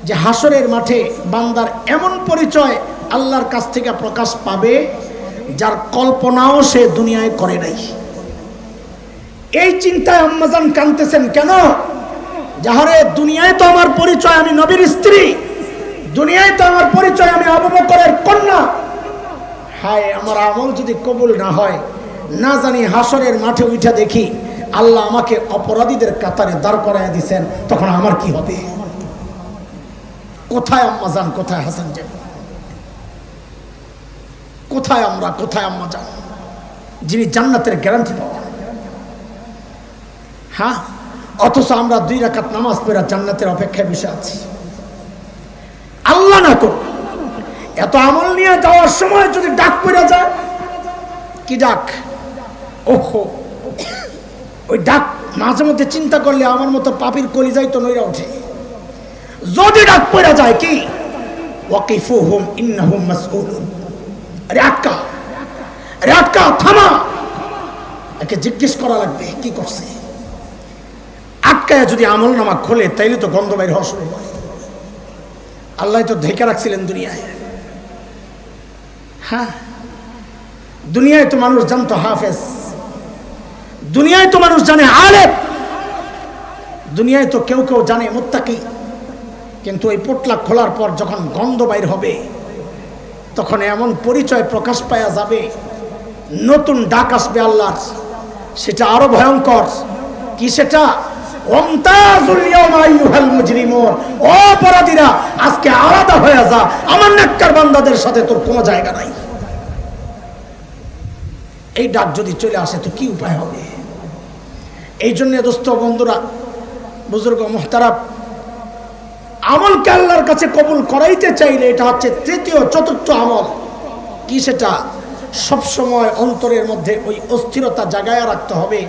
যে হাসরের মাঠে বান্দার এমন পরিচয় আল্লাহর কাছ থেকে প্রকাশ পাবে যার কল্পনাও সে দুনিয়ায় করে নাই। এই চিন্তায় আম্মাজান কাঁদতেছেন কেন? যাহারে দুনিয়ায় তো আমার পরিচয় আমি নবীর স্ত্রী, দুনিয়ায় তো আমার পরিচয় আমি আবু বকরের কন্যা। হায় আমার আমল যদি কবুল না হয়, না জানি হাসরের মাঠে উঠে দেখি আল্লাহ আমাকে অপরাধীদের কাতারে দাঁড় করায় দিয়েছেন, তখন আমার কি হবে? কোথায় আম্মাজান, কোথায় হাসান যান, কোথায় আমরা, কোথায় আম্মা যান যিনি জান্নাতের গ্যারান্টি পাওয়া? হ্যাঁ, অথচ আমরা 2 রাকাত নামাজ পড়ে জান্নাতের অপেক্ষায় বসে আছি। আল্লাহ না করুন এত আমল নিয়ে যাওয়ার সময় যদি ডাক পড়ে যায়। কি ডাক? ওহো, ওই ডাক মাঝে মধ্যে চিন্তা করলে আমার মতো পাপীর কলিজায় তো নইরা ওঠে। যদি ডাক পড়ে যায় কি? ওয়াকিফুহুম ইন্নাহুম মাসউলুন। আরে আটকা, আরে আটকা, থামা, একে জিজ্ঞেস করা লাগবে কি করছে। আটকায় যদি আমল নামা খোলে তাইলে তো গন্ধ বাইর হওয়া শুরু হয়। আল্লাহ তো ঢেকে রাখছিলেন দুনিয়ায়। হ্যাঁ, দুনিয়ায় তো মানুষ জানতো হাফেজ, দুনিয়ায় তো মানুষ জানে আলেম, দুনিয়ায় তো কেউ কেউ জানে মুত্তাকি। কিন্তু ওই পোটলা খোলার পর যখন গন্ধ বাইর হবে, তখন এমন পরিচয় প্রকাশ পাওয়া যাবে, নতুন ডাক আসবে আল্লাহর, সেটা আরো ভয়ঙ্কর। কি সেটা? ওমতাজুল ইয়াওমা আইয়ুহাল মুজরিমুন, ও অপরাধীরা আজকে আলাদা হয়ে যা, আমার নেককার বান্দাদের সাথে তোর কোনো জায়গা নাই। এই ডাক যদি চলে আসে তো কি উপায় হবে? এই জন্য দোস্ত বন্ধুরা, বুজুর্গ মুহতারাম, আমলকে আল্লাহর কাছে কবুল করাইতে চাইলে এটা হচ্ছে 3য় 4র্থ আমল। কি সেটা? সবসময় অন্তরের মধ্যে ওই অস্থিরতা জাগায় রাখতে হবে।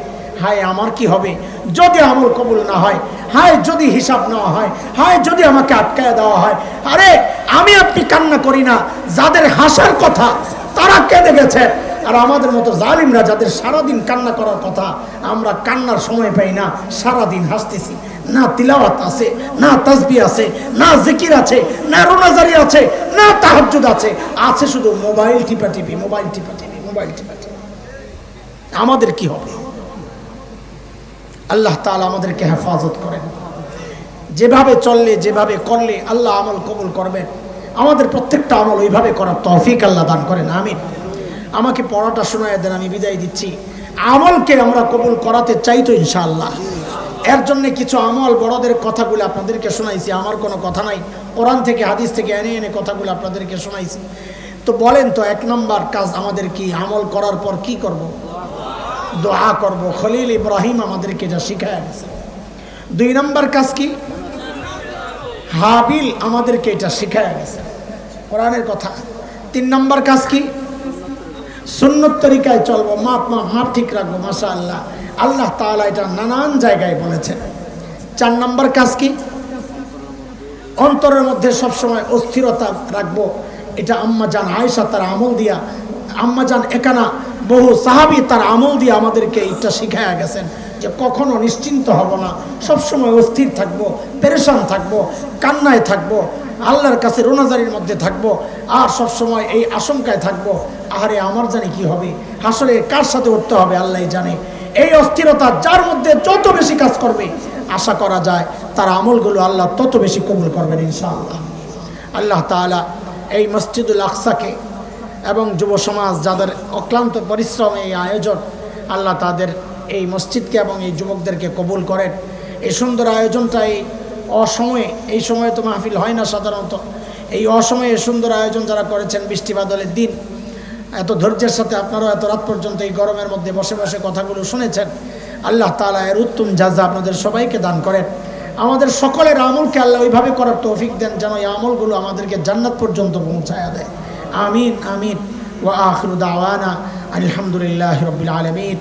হায় আমার কি হবে যদি আমল কবুল না হয়? হায় যদি হিসাব নেওয়া হয়? হায় যদি আমাকে আটকায় দেওয়া হয়? আরে আমি আপনি কান্না করি না, যাদের হাসার কথা তারা কেঁদে গেছে। আর আমাদের মতো জালিমরা যাদের সারাদিন কান্না করার কথা, আমরা কান্নার সময় পাই না, সারাদিন হাসতেছি। না তিলাওয়াত আছে, না তাসবিহ আছে, না জিকির আছে, না রোনাজারি আছে, না তাহাজ্জুদ আছে, আছে শুধু মোবাইল টিপাটিপি, মোবাইল টিপাটিপি, মোবাইল টিপাটিপি। আমাদের কি হবে? আল্লাহ তাআলা আমাদেরকে হেফাজত করেন। যেভাবে চললে, যেভাবে করলে আল্লাহ আমল কবুল করবেন। আমাদের প্রত্যেকটা আমল ওইভাবে করার তৌফিক আল্লাহ দান করেন, আমিন। আমাকে পড়াটা শোনায় দেন, আমি বিদায় দিচ্ছি। আমলকে আমরা কবুল করাতে চাই তো ইনশাআল্লাহ। এর জন্য কিছু আমল বড়দের কথাগুলো আপনাদেরকে শোনাইছি, আমার কোনো কথা নাই, কোরআন থেকে হাদিস থেকে এনে এনে কথাগুলো আপনাদেরকে শোনাইছি। তো বলেন তো 1 নম্বর কাজ আমাদের কি? আমল করার পর কি করব? দোয়া করব। খলিল ইব্রাহিম আমাদেরকে এটা শিখায় গেছে। 2 নম্বর কাজ কি? হাবিল আমাদেরকে এটা শিখায় গেছে, কোরআনের কথা। 3 নম্বর কাজ কি? সুন্নত তরিকায় চলবো, মাপ ঠিক রাখবো। মাশাআল্লাহ, আল্লাহ তাআলা এটা নানান জায়গায় বলেছেন। 4 নম্বর কাজ কি? অন্তরের মধ্যে সবসময় অস্থিরতা রাখবো। এটা আম্মা জান আয়েশা তার আমল দিয়া, আম্মা জান একানা বহু সাহাবী তার আমল দিয়ে আমাদেরকে এটা শিখায়া গেছেন যে কখনো নিশ্চিন্ত হব না, সবসময় অস্থির থাকবো, পেরেশান থাকবো, কান্নায় থাকবো, আল্লাহর কাছে রোনাজারির মধ্যে থাকবো, আর সবসময় এই আশঙ্কায় থাকবো, আহারে আমার জানি কি হবে, হাসরে কার সাথে উঠতে হবে আল্লাহই জানে। এই অস্থিরতা যার মধ্যে যত বেশি কাজ করবে, আশা করা যায় তার আমলগুলো আল্লাহ তত বেশি কবুল করবেন ইনশাআল্লাহ। আল্লাহ তাআলা এই মসজিদুল আকসাকে এবং যুব সমাজ যাদের অক্লান্ত পরিশ্রম এই আয়োজন, আল্লাহ তাদের এই মসজিদকে এবং এই যুবকদেরকে কবুল করেন। এই সুন্দর আয়োজনটা এই অসময়ে, এই সময়ে তো মাহফিল হয় না সাধারণত, এই অসময়ে সুন্দর আয়োজন যারা করেছেন, বৃষ্টি বাদলের দিন, এত ধৈর্যের সাথে আপনারাও এত রাত পর্যন্ত এই গরমের মধ্যে বসে বসে কথাগুলো শুনেছেন, আল্লাহ তাআলা এর উত্তম জাযা আপনাদের সবাইকে দান করেন। আমাদের সকলের আমলকে আল্লাহ ওইভাবে করার তৌফিক দেন যেন এই আমলগুলো আমাদেরকে জান্নাত পর্যন্ত পৌঁছায়া দেয়। আমিন আমিন। ওয়া আখিরু দাওয়ানা আলহামদুলিল্লাহি রাব্বিল আলামিন।